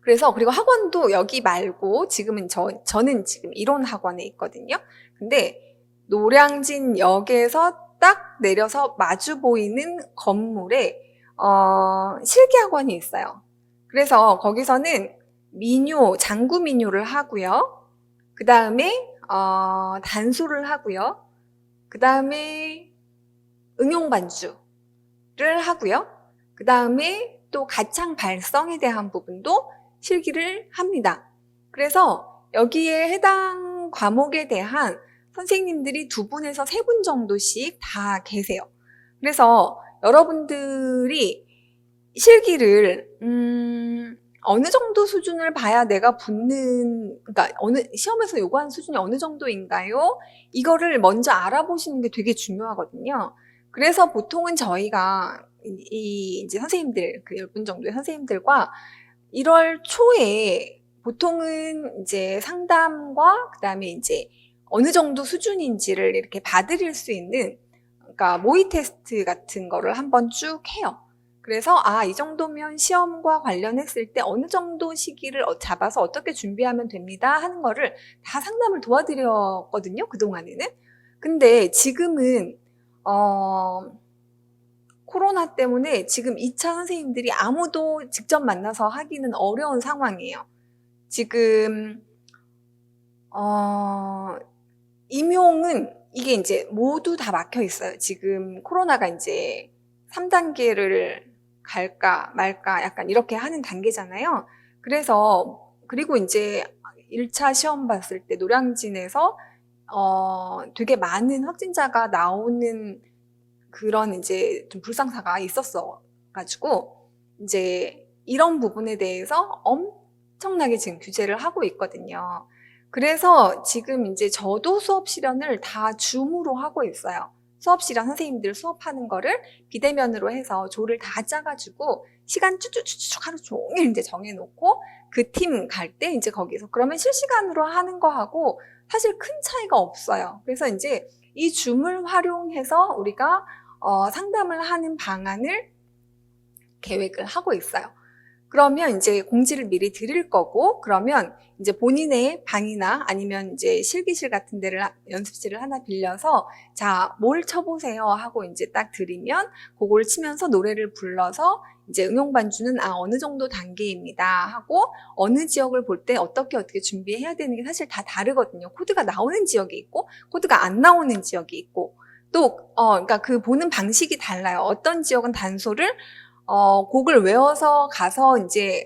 그래서 그리고 학원도 여기 말고 지금은 저는 지금 이론 학원에 있거든요. 근데 노량진역에서 딱 내려서 마주 보이는 건물에 실기 학원이 있어요. 그래서 거기서는 장구 민요를 하고요. 그 다음에 단수를 하고요. 그 다음에 응용 반주를 하고요. 그 다음에 또 가창 발성에 대한 부분도 실기를 합니다. 그래서 여기에 해당 과목에 대한 선생님들이 2분에서 3분 정도씩 다 계세요. 그래서 여러분들이 실기를 어느 정도 수준을 봐야 내가 그러니까 시험에서 요구하는 수준이 어느 정도인가요? 이거를 먼저 알아보시는 게 되게 중요하거든요. 그래서 보통은 저희가 이제 선생님들, 그 10분 정도의 선생님들과 1월 초에 보통은 이제 상담과 그다음에 이제 어느 정도 수준인지를 이렇게 봐드릴 수 있는 그러니까 모의 테스트 같은 거를 한번 쭉 해요. 그래서 이 정도면 시험과 관련했을 때 어느 정도 시기를 잡아서 어떻게 준비하면 됩니다 하는 거를 다 상담을 도와드렸거든요. 그동안에는. 근데 지금은 코로나 때문에 지금 2차 선생님들이 아무도 직접 만나서 하기는 어려운 상황이에요. 지금 임용은 이게 이제 모두 다 막혀 있어요. 지금 코로나가 이제 3단계를 갈까 말까 약간 이렇게 하는 단계잖아요. 그리고 이제 1차 시험 봤을 때 노량진에서 되게 많은 확진자가 나오는 그런 이제 좀 불상사가 있었어 가지고 이제 이런 부분에 대해서 엄청나게 지금 규제를 하고 있거든요. 그래서 지금 이제 저도 수업 실현을 다 줌으로 하고 있어요. 수업 실현 선생님들 수업하는 거를 비대면으로 해서 조를 다 짜가지고 시간 쭉쭉쭉쭉 하루 종일 이제 정해놓고 그 팀 갈 때 이제 거기서 그러면 실시간으로 하는 거하고 사실 큰 차이가 없어요. 그래서 이제 이 줌을 활용해서 우리가 상담을 하는 방안을 계획을 하고 있어요. 그러면 이제 공지를 미리 드릴 거고, 그러면 이제 본인의 방이나 아니면 이제 실기실 같은 데를, 연습실을 하나 빌려서, 자, 뭘 쳐보세요 하고 이제 딱 드리면, 그걸 치면서 노래를 불러서, 이제 응용반주는 어느 정도 단계입니다 하고, 어느 지역을 볼 때 어떻게 준비해야 되는 게 사실 다 다르거든요. 코드가 나오는 지역이 있고, 코드가 안 나오는 지역이 있고, 또, 그러니까 그 보는 방식이 달라요. 어떤 지역은 단소를 곡을 외워서 가서 이제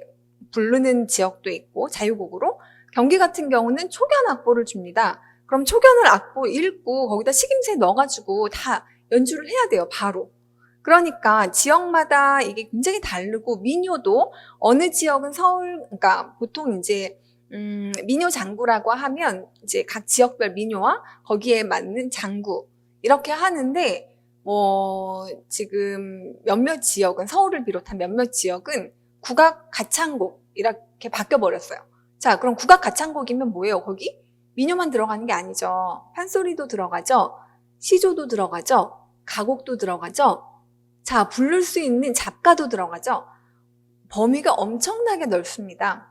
부르는 지역도 있고 자유곡으로 경기 같은 경우는 초견 악보를 줍니다. 그럼 초견을 악보 읽고 거기다 식임새 넣어가지고 다 연주를 해야 돼요. 바로. 그러니까 지역마다 이게 굉장히 다르고 민요도 어느 지역은 서울 그러니까 보통 이제 민요 장구라고 하면 이제 각 지역별 민요와 거기에 맞는 장구 이렇게 하는데 지금 몇몇 지역은 서울을 비롯한 몇몇 지역은 국악 가창곡 이렇게 바뀌어버렸어요. 자, 그럼 국악 가창곡이면 뭐예요? 거기 민요만 들어가는 게 아니죠. 판소리도 들어가죠. 시조도 들어가죠. 가곡도 들어가죠. 자, 부를 수 있는 잡가도 들어가죠. 범위가 엄청나게 넓습니다.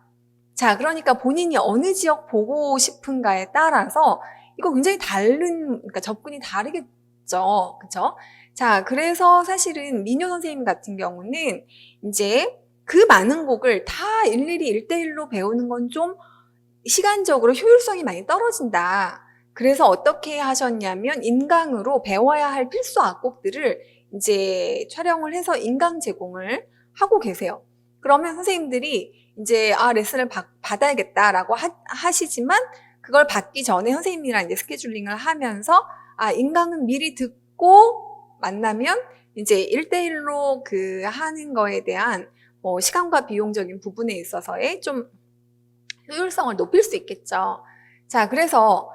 자, 그러니까 본인이 어느 지역 보고 싶은가에 따라서 이거 굉장히 그러니까 접근이 다르겠죠. 그쵸? 자, 그래서 사실은 민요 선생님 같은 경우는 이제 그 많은 곡을 다 일일이 1대1로 배우는 건 좀 시간적으로 효율성이 많이 떨어진다. 그래서 어떻게 하셨냐면 인강으로 배워야 할 필수 악곡들을 이제 촬영을 해서 인강 제공을 하고 계세요. 그러면 선생님들이 이제 레슨을 받아야겠다라고 하시지만 그걸 받기 전에 선생님이랑 이제 스케줄링을 하면서 인강은 미리 듣고 만나면 이제 1대1로 그 하는 거에 대한 뭐 시간과 비용적인 부분에 있어서의 좀 효율성을 높일 수 있겠죠. 자, 그래서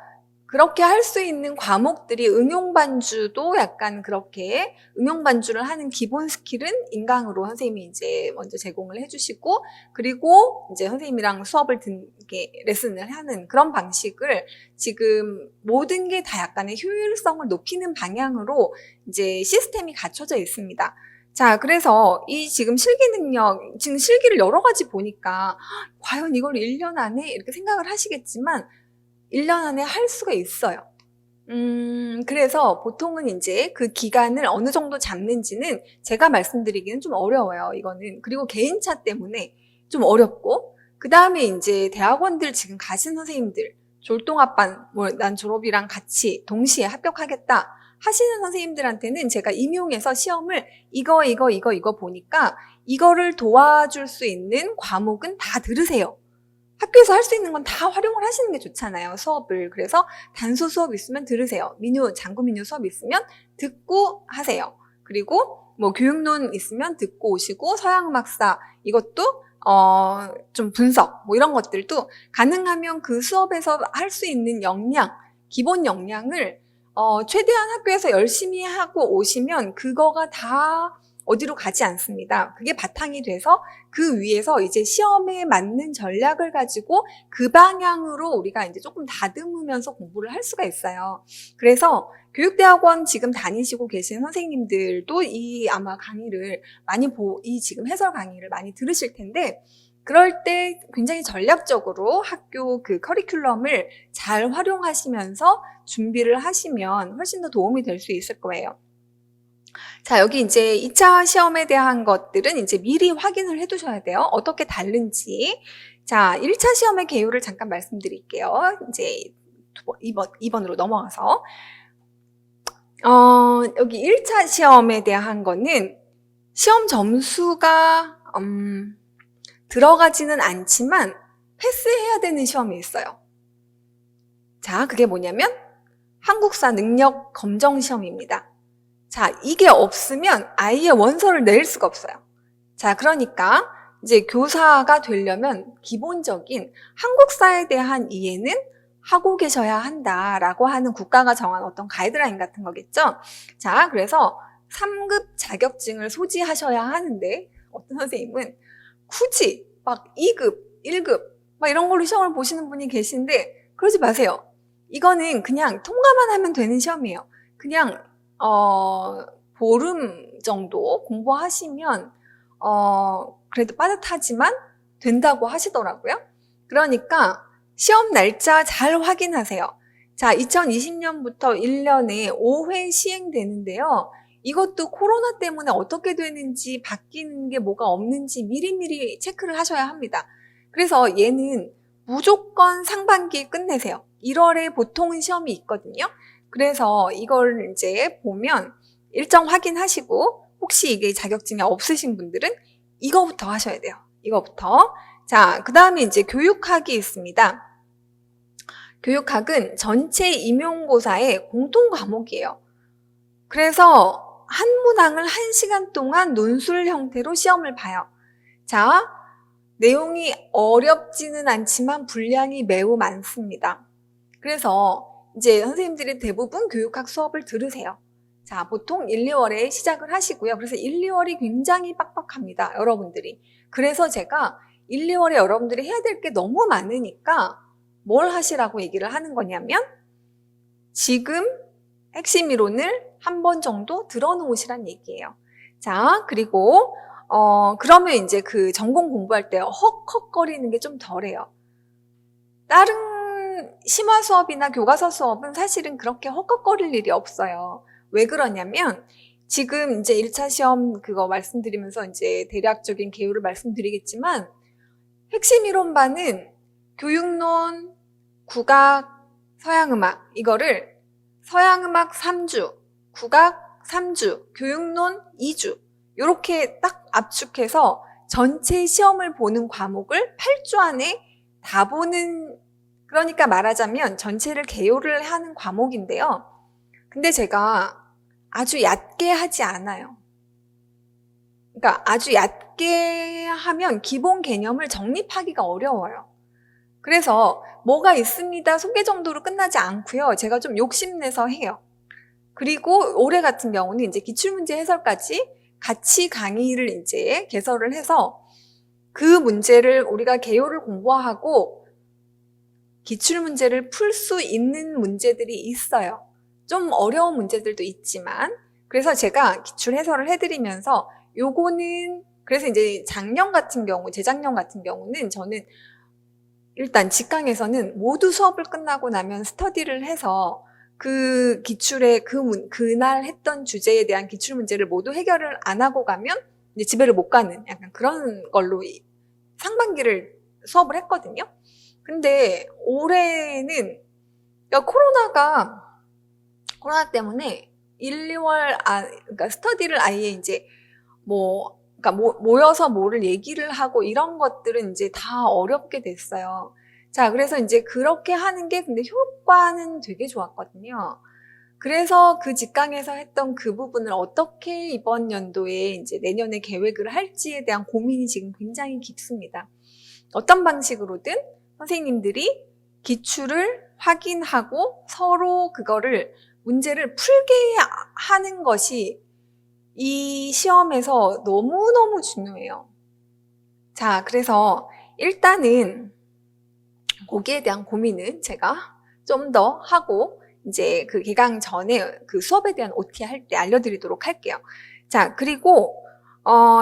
그렇게 할 수 있는 과목들이 응용반주도 약간 그렇게 응용반주를 하는 기본 스킬은 인강으로 선생님이 이제 먼저 제공을 해주시고, 그리고 이제 선생님이랑 레슨을 하는 그런 방식을 지금 모든 게 다 약간의 효율성을 높이는 방향으로 이제 시스템이 갖춰져 있습니다. 자, 그래서 이 지금 실기 능력, 지금 실기를 여러 가지 보니까 과연 이걸 1년 안에 이렇게 생각을 하시겠지만 1년 안에 할 수가 있어요. 그래서 보통은 이제 그 기간을 어느 정도 잡는지는 제가 말씀드리기는 좀 어려워요, 이거는. 그리고 개인차 때문에 좀 어렵고, 그 다음에 이제 대학원들 지금 가신 선생님들, 졸동합반, 난 졸업이랑 같이 동시에 합격하겠다 하시는 선생님들한테는 제가 임용해서 시험을 이거 보니까 이거를 도와줄 수 있는 과목은 다 들으세요. 학교에서 할 수 있는 건 다 활용을 하시는 게 좋잖아요, 수업을. 그래서 단수 수업 있으면 들으세요. 장구 민요 수업 있으면 듣고 하세요. 그리고 뭐 교육론 있으면 듣고 오시고, 서양음악사 이것도 좀 분석 뭐 이런 것들도 가능하면 그 수업에서 할 수 있는 기본 역량을 최대한 학교에서 열심히 하고 오시면 그거가 다 어디로 가지 않습니다. 그게 바탕이 돼서 그 위에서 이제 시험에 맞는 전략을 가지고 그 방향으로 우리가 이제 조금 다듬으면서 공부를 할 수가 있어요. 그래서 교육대학원 지금 다니시고 계신 선생님들도 아마 강의를 이 지금 해설 강의를 많이 들으실 텐데, 그럴 때 굉장히 전략적으로 학교 그 커리큘럼을 잘 활용하시면서 준비를 하시면 훨씬 더 도움이 될 수 있을 거예요. 자, 여기 이제 2차 시험에 대한 것들은 이제 미리 확인을 해 두셔야 돼요. 어떻게 다른지. 자, 1차 시험의 개요를 잠깐 말씀드릴게요. 이제 2번으로 넘어가서. 여기 1차 시험에 대한 거는 시험 점수가, 들어가지는 않지만 패스해야 되는 시험이 있어요. 자, 그게 뭐냐면 한국사 능력 검정 시험입니다. 자, 이게 없으면 아예 원서를 낼 수가 없어요. 자, 그러니까 이제 교사가 되려면 기본적인 한국사에 대한 이해는 하고 계셔야 한다라고 하는 국가가 정한 어떤 가이드라인 같은 거겠죠. 자, 그래서 3급 자격증을 소지하셔야 하는데 어떤 선생님은 굳이 막 2급, 1급 막 이런 걸로 시험을 보시는 분이 계신데 그러지 마세요. 이거는 그냥 통과만 하면 되는 시험이에요. 그냥 보름 정도 공부하시면 그래도 빠듯하지만 된다고 하시더라고요. 그러니까 시험 날짜 잘 확인하세요. 자, 2020년부터 1년에 5회 시행되는데요. 이것도 코로나 때문에 어떻게 되는지, 바뀌는 게 뭐가 없는지 미리미리 체크를 하셔야 합니다. 그래서 얘는 무조건 상반기에 끝내세요. 1월에 보통 시험이 있거든요. 그래서 이걸 이제 보면 일정 확인하시고, 혹시 이게 자격증이 없으신 분들은 이거부터 하셔야 돼요. 이거부터. 자, 그 다음에 이제 교육학이 있습니다. 교육학은 전체 임용고사의 공통 과목이에요. 그래서 한 문항을 1시간 동안 논술 형태로 시험을 봐요. 자, 내용이 어렵지는 않지만 분량이 매우 많습니다. 그래서 이제 선생님들이 대부분 교육학 수업을 들으세요. 자, 보통 1, 2월에 시작을 하시고요. 그래서 1, 2월이 굉장히 빡빡합니다, 여러분들이. 그래서 제가 1, 2월에 여러분들이 해야 될 게 너무 많으니까 뭘 하시라고 얘기를 하는 거냐면 지금 핵심 이론을 한 번 정도 들어놓으시란 얘기예요. 자, 그리고 그러면 이제 그 전공 공부할 때 헉헉거리는 게 좀 덜해요. 다른 심화 수업이나 교과서 수업은 사실은 그렇게 헉헉거릴 일이 없어요. 왜 그러냐면 지금 이제 1차 시험 그거 말씀드리면서 이제 대략적인 개요를 말씀드리겠지만 핵심 이론반은 교육론, 국악, 서양음악 이거를 서양음악 3주, 국악 3주, 교육론 2주 이렇게 딱 압축해서 전체 시험을 보는 과목을 8주 안에 다 보는, 그러니까 말하자면 전체를 개요를 하는 과목인데요. 근데 제가 아주 얕게 하지 않아요. 그러니까 아주 얕게 하면 기본 개념을 정립하기가 어려워요. 그래서 뭐가 있습니다 소개 정도로 끝나지 않고요. 제가 좀 욕심내서 해요. 그리고 올해 같은 경우는 이제 기출문제 해설까지 같이 강의를 이제 개설을 해서 그 문제를 우리가 개요를 공부하고 기출문제를 풀 수 있는 문제들이 있어요. 좀 어려운 문제들도 있지만, 그래서 제가 기출 해설을 해드리면서 요거는, 그래서 이제 작년 같은 경우, 재작년 같은 경우는 저는 일단 직강에서는 모두 수업을 끝나고 나면 스터디를 해서 그 기출의 그날 했던 주제에 대한 기출 문제를 모두 해결을 안 하고 가면 이제 집에를 못 가는 약간 그런 걸로 상반기를 수업을 했거든요. 근데 올해는 그러니까 코로나 때문에 1, 2월 그러니까 스터디를 아예 이제 그러니까 모여서 뭐를 얘기를 하고 이런 것들은 이제 다 어렵게 됐어요. 자, 그래서 이제 그렇게 하는 게 근데 효과는 되게 좋았거든요. 그래서 그 직강에서 했던 그 부분을 어떻게 이번 연도에 이제 내년에 계획을 할지에 대한 고민이 지금 굉장히 깊습니다. 어떤 방식으로든 선생님들이 기출을 확인하고 서로 그거를 문제를 풀게 하는 것이 이 시험에서 너무너무 중요해요. 자, 그래서 일단은 거기에 대한 고민은 제가 좀 더 하고 이제 그 개강 전에 그 수업에 대한 OT 할 때 알려드리도록 할게요. 자, 그리고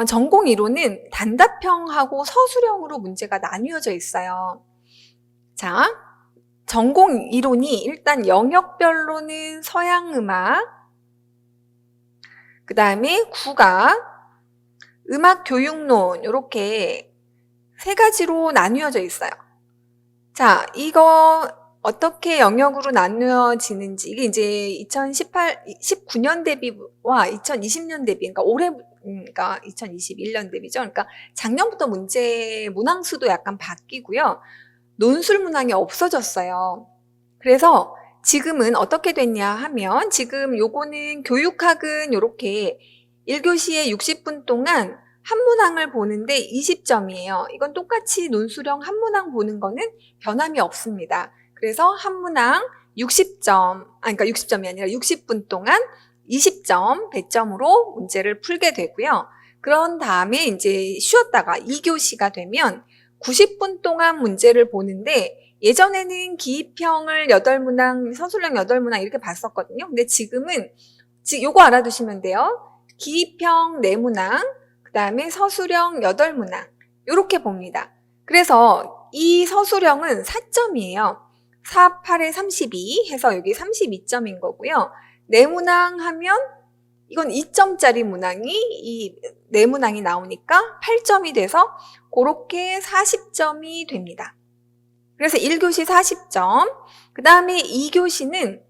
전공 이론은 단답형하고 서술형으로 문제가 나뉘어져 있어요. 자, 전공 이론이 일단 영역별로는 서양음악, 그 다음에 국악, 음악교육론 이렇게 세 가지로 나뉘어져 있어요. 자, 이거 어떻게 영역으로 나누어지는지 이게 이제 19년 대비와 2020년 대비, 그러니까 그러니까 2021년 대비죠. 그러니까 작년부터 문항수도 약간 바뀌고요. 논술 문항이 없어졌어요. 그래서 지금은 어떻게 됐냐 하면 지금 요거는 교육학은 요렇게 1교시에 60분 동안 한 문항을 보는데 20점이에요. 이건 똑같이 논술형 한 문항 보는 거는 변함이 없습니다. 그래서 한 문항 60점, 그러니까 60점이 아니라 60분 동안 20점, 100점으로 문제를 풀게 되고요. 그런 다음에 이제 쉬었다가 2교시가 되면 90분 동안 문제를 보는데 예전에는 기입형을 8문항, 서술형 8문항 이렇게 봤었거든요. 근데 지금은 요거 알아두시면 돼요. 기입형 4문항, 그 다음에 서술형 8문항 이렇게 봅니다. 그래서 이 서술형은 4점이에요. 4, 8에 32 해서 여기 32점인 거고요. 4문항 하면 이건 2점짜리 문항이 이 4문항이 나오니까 8점이 돼서 그렇게 40점이 됩니다. 그래서 1교시 40점, 그 다음에 2교시는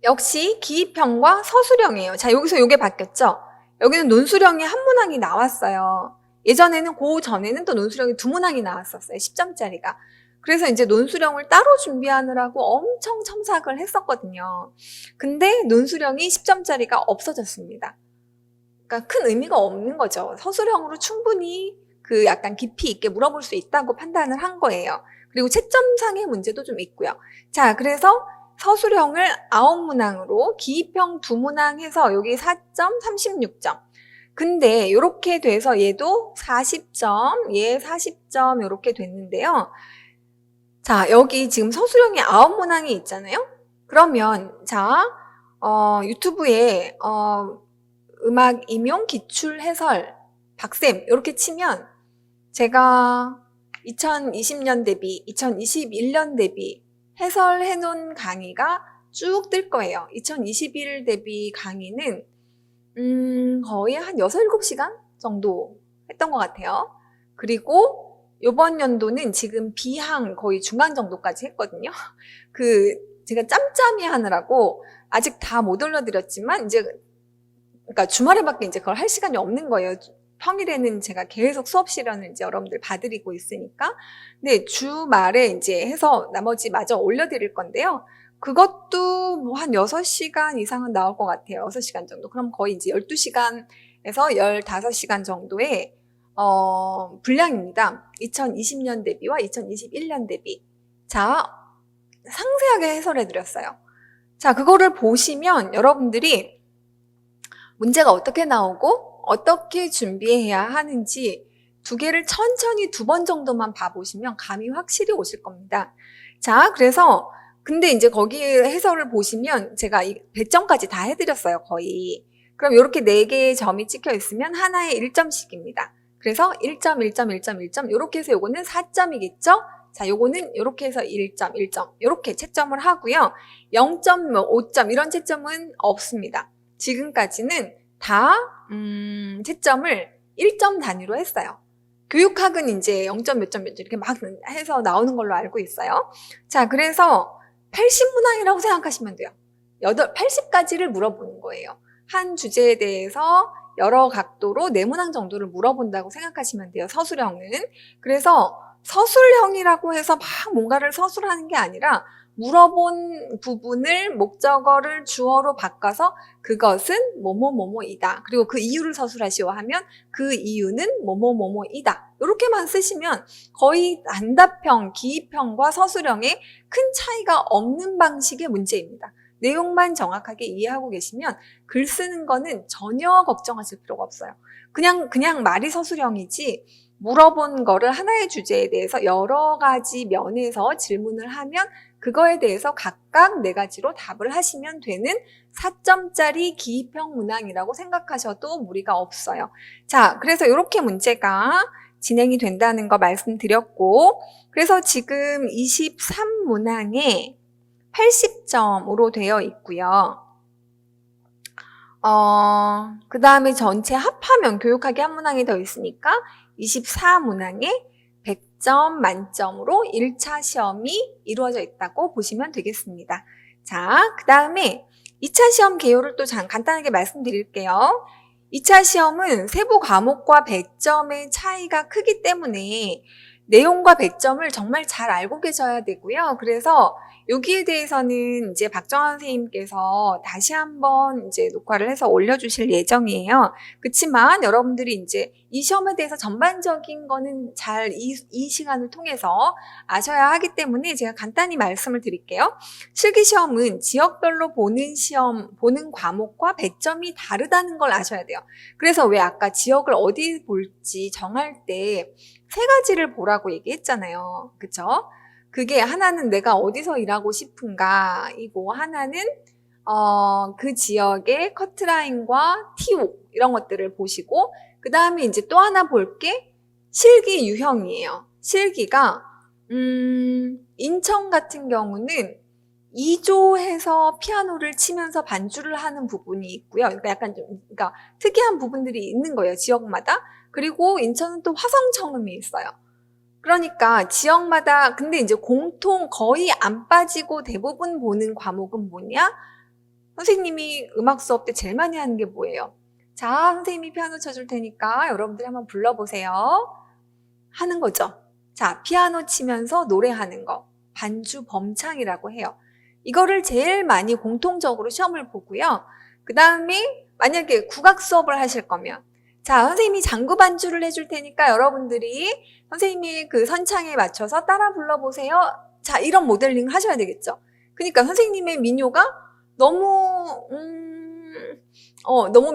역시 기입형과 서술형이에요. 자, 여기서 요게 바뀌었죠? 여기는 논술형이 한 문항이 나왔어요. 예전에는 그 전에는 또 논술형이 2문항이 나왔었어요. 10점짜리가. 그래서 이제 논술형을 따로 준비하느라고 엄청 첨삭을 했었거든요. 근데 논술형이 10점짜리가 없어졌습니다. 그러니까 큰 의미가 없는 거죠. 서술형으로 충분히 그 약간 깊이 있게 물어볼 수 있다고 판단을 한 거예요. 그리고 채점상의 문제도 좀 있고요. 자, 그래서 서술형을 9문항으로 기입형 2문항 해서 여기 4점, 36점. 근데 이렇게 돼서 얘도 40점, 얘 40점 이렇게 됐는데요. 자, 여기 지금 서술형이 9문항이 있잖아요. 그러면 자, 유튜브에 음악 임용 기출 해설 박쌤 이렇게 치면 제가 2020년 대비 2021년 대비 해설해 놓은 강의가 쭉 뜰 거예요. 2021 대비 강의는 거의 한 6, 7시간 정도 했던 것 같아요. 그리고 이번 연도는 지금 비항 거의 중간 정도까지 했거든요. 제가 짬짬이 하느라고 아직 다 못 올려드렸지만 그러니까 주말에밖에 이제 그걸 할 시간이 없는 거예요. 평일에는 제가 계속 수업 시간을 이제 여러분들 봐드리고 있으니까. 근데 주말에 이제 해서 나머지 마저 올려드릴 건데요. 그것도 뭐 한 6시간 이상은 나올 것 같아요. 6시간 정도. 그럼 거의 이제 12시간에서 15시간 정도의, 분량입니다. 2020년 대비와 2021년 대비. 자, 상세하게 해설해드렸어요. 자, 그거를 보시면 여러분들이 문제가 어떻게 나오고 어떻게 준비해야 하는지 두 개를 천천히 2번 정도만 봐보시면 감이 확실히 오실 겁니다. 자, 그래서 근데 이제 거기 해설을 보시면 제가 이 배점까지 다 해드렸어요, 거의. 그럼 이렇게 4개의 점이 찍혀 있으면 하나에 1점씩입니다. 그래서 1점, 1점, 1점, 1점 이렇게 해서 요거는 4점이겠죠? 자, 요거는 이렇게 해서 1점, 1점 이렇게 채점을 하고요. 0점, 5점 이런 채점은 없습니다. 지금까지는 다 채점을 1점 단위로 했어요. 교육학은 이제 0점 몇 점 몇 점 이렇게 막 해서 나오는 걸로 알고 있어요. 자, 그래서 80문항이라고 생각하시면 돼요. 80가지를 물어보는 거예요. 한 주제에 대해서 여러 각도로 4문항 정도를 물어본다고 생각하시면 돼요. 서술형은. 그래서 서술형이라고 해서 막 뭔가를 서술하는 게 아니라 물어본 부분을 목적어를 주어로 바꿔서 그것은 뭐뭐뭐뭐이다. 그리고 그 이유를 서술하시오 하면 그 이유는 뭐뭐뭐뭐이다. 이렇게만 쓰시면 거의 단답형, 기입형과 서술형에 큰 차이가 없는 방식의 문제입니다. 내용만 정확하게 이해하고 계시면 글 쓰는 거는 전혀 걱정하실 필요가 없어요. 그냥 말이 서술형이지 물어본 거를 하나의 주제에 대해서 여러 가지 면에서 질문을 하면 그거에 대해서 각각 4가지로 답을 하시면 되는 4점짜리 기입형 문항이라고 생각하셔도 무리가 없어요. 자, 그래서 이렇게 문제가 진행이 된다는 거 말씀드렸고, 그래서 지금 23문항에 80점으로 되어 있고요. 그 다음에 전체 합하면 교육학이 한 문항이 더 있으니까 24문항에 100점 만점으로 1차 시험이 이루어져 있다고 보시면 되겠습니다. 자, 그 다음에 2차 시험 개요를 또 간단하게 말씀드릴게요. 2차 시험은 세부 과목과 배점의 차이가 크기 때문에 내용과 배점을 정말 잘 알고 계셔야 되고요. 그래서 여기에 대해서는 이제 박정환 선생님께서 다시 한번 이제 녹화를 해서 올려주실 예정이에요. 그렇지만 여러분들이 이제 이 시험에 대해서 전반적인 거는 잘 이 시간을 통해서 아셔야 하기 때문에 제가 간단히 말씀을 드릴게요. 실기시험은 지역별로 보는 과목과 배점이 다르다는 걸 아셔야 돼요. 그래서 왜 아까 지역을 어디 볼지 정할 때 3가지를 보라고 얘기했잖아요. 그쵸? 그게 하나는 내가 어디서 일하고 싶은가 이고 하나는 그 지역의 커트라인과 TO 이런 것들을 보시고 그 다음에 이제 또 하나 볼 게 실기 유형이에요. 실기가 인천 같은 경우는 2조해서 피아노를 치면서 반주를 하는 부분이 있고요. 그러니까 약간 좀 그러니까 특이한 부분들이 있는 거예요. 지역마다. 그리고 인천은 또 화성청음이 있어요. 그러니까 지역마다 근데 이제 공통 거의 안 빠지고 대부분 보는 과목은 뭐냐? 선생님이 음악 수업 때 제일 많이 하는 게 뭐예요? 자, 선생님이 피아노 쳐줄 테니까 여러분들이 한번 불러보세요. 하는 거죠. 자, 피아노 치면서 노래하는 거. 반주 범창이라고 해요. 이거를 제일 많이 공통적으로 시험을 보고요. 그 다음에 만약에 국악 수업을 하실 거면 자, 선생님이 장구 반주를 해줄 테니까 여러분들이 선생님이 그 선창에 맞춰서 따라 불러보세요. 자, 이런 모델링 하셔야 되겠죠. 그러니까 선생님의 민요가 너무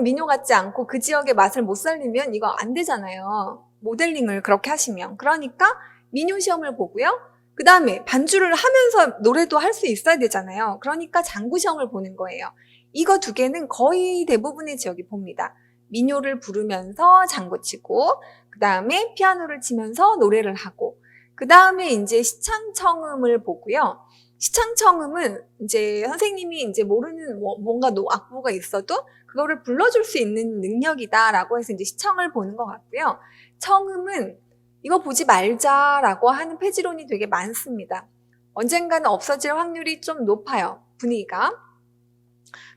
민요 같지 않고 그 지역의 맛을 못 살리면 이거 안 되잖아요. 모델링을 그렇게 하시면. 그러니까 민요 시험을 보고요. 그 다음에 반주를 하면서 노래도 할 수 있어야 되잖아요. 그러니까 장구 시험을 보는 거예요. 이거 두 개는 거의 대부분의 지역이 봅니다. 민요를 부르면서 장구 치고, 그 다음에 피아노를 치면서 노래를 하고, 그 다음에 이제 시창청음을 보고요. 시창청음은 이제 선생님이 이제 모르는 뭔가 악보가 있어도 그거를 불러줄 수 있는 능력이다라고 해서 이제 시청을 보는 것 같고요. 청음은 이거 보지 말자라고 하는 폐지론이 되게 많습니다. 언젠가는 없어질 확률이 좀 높아요, 분위기가.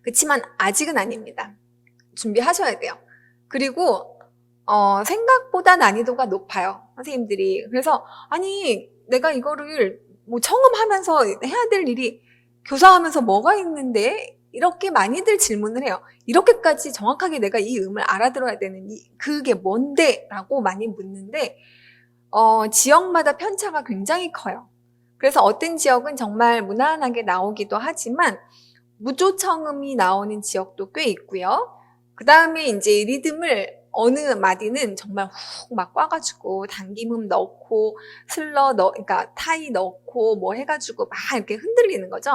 그렇지만 아직은 아닙니다. 준비하셔야 돼요. 그리고 생각보다 난이도가 높아요, 선생님들이. 그래서 아니 내가 이거를 뭐 청음하면서 해야 될 일이 교사하면서 뭐가 있는데 이렇게 많이들 질문을 해요. 이렇게까지 정확하게 내가 이 음을 알아들어야 되는 그게 뭔데? 라고 많이 묻는데 지역마다 편차가 굉장히 커요. 그래서 어떤 지역은 정말 무난하게 나오기도 하지만 무조청음이 나오는 지역도 꽤 있고요. 그 다음에 이제 리듬을 어느 마디는 정말 훅 막 꽈가지고 당김음 넣고 그러니까 타이 넣고 뭐 해가지고 막 이렇게 흔들리는 거죠.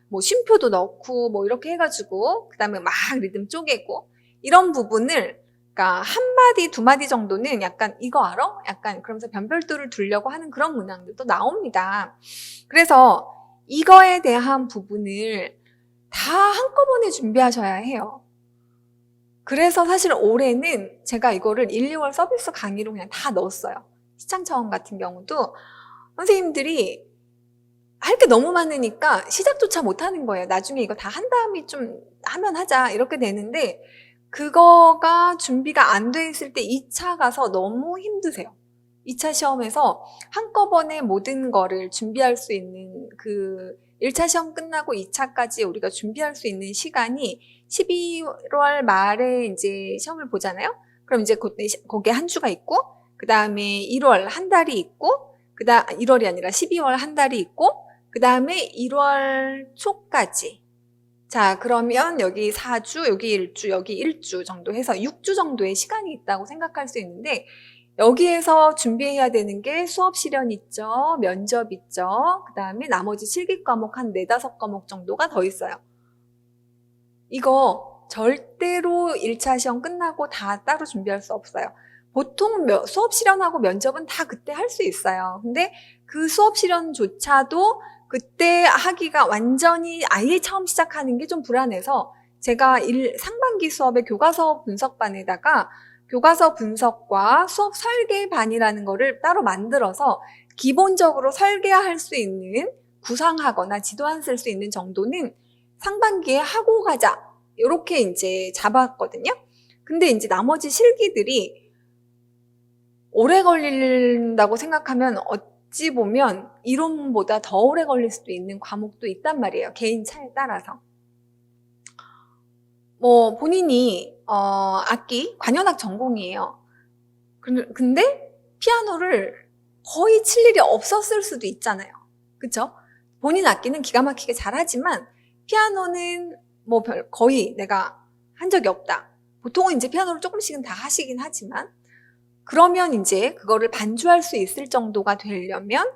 뭐 쉼표도 넣고 뭐 이렇게 해가지고 그 다음에 막 리듬 쪼개고 이런 부분을 그러니까 한 마디 두 마디 정도는 약간 이거 알아? 약간 그러면서 변별도를 두려고 하는 그런 문항들도 나옵니다. 그래서 이거에 대한 부분을 다 한꺼번에 준비하셔야 해요. 그래서 사실 올해는 제가 이거를 1, 2월 서비스 강의로 그냥 다 넣었어요. 시창청음 같은 경우도 선생님들이 할 게 너무 많으니까 시작조차 못하는 거예요. 나중에 이거 다 한 다음에 좀 하면 하자 이렇게 되는데 그거가 준비가 안 돼 있을 때 2차 가서 너무 힘드세요. 2차 시험에서 한꺼번에 모든 거를 준비할 수 있는 그 1차 시험 끝나고 2차까지 우리가 준비할 수 있는 시간이 12월 말에 이제 시험을 보잖아요. 그럼 이제 거기에 한 주가 있고, 그 다음에 1월 한 달이 있고, 1월이 아니라 12월 한 달이 있고, 그 다음에 1월 초까지. 자, 그러면 여기 4주, 여기 1주, 여기 1주 정도 해서 6주 정도의 시간이 있다고 생각할 수 있는데, 여기에서 준비해야 되는 게 수업 실현 있죠, 면접 있죠, 그 다음에 나머지 실기 과목 한 4, 5과목 정도가 더 있어요. 이거 절대로 1차 시험 끝나고 다 따로 준비할 수 없어요. 보통 수업 실현하고 면접은 다 그때 할 수 있어요. 근데 그 수업 실현조차도 그때 하기가 완전히 아예 처음 시작하는 게 좀 불안해서 제가 상반기 수업의 교과서 분석반에다가 교과서 분석과 수업 설계반이라는 거를 따로 만들어서 기본적으로 설계할 수 있는 구상하거나 지도안 쓸 수 있는 정도는 상반기에 하고 가자. 이렇게 이제 잡았거든요. 근데 이제 나머지 실기들이 오래 걸린다고 생각하면 어찌 보면 이론보다 더 오래 걸릴 수도 있는 과목도 있단 말이에요. 개인 차에 따라서. 뭐 본인이 악기, 관현악 전공이에요. 근데 피아노를 거의 칠 일이 없었을 수도 있잖아요. 그쵸? 본인 악기는 기가 막히게 잘하지만 피아노는 뭐 거의 내가 한 적이 없다. 보통은 이제 피아노를 조금씩은 다 하시긴 하지만 그러면 이제 그거를 반주할 수 있을 정도가 되려면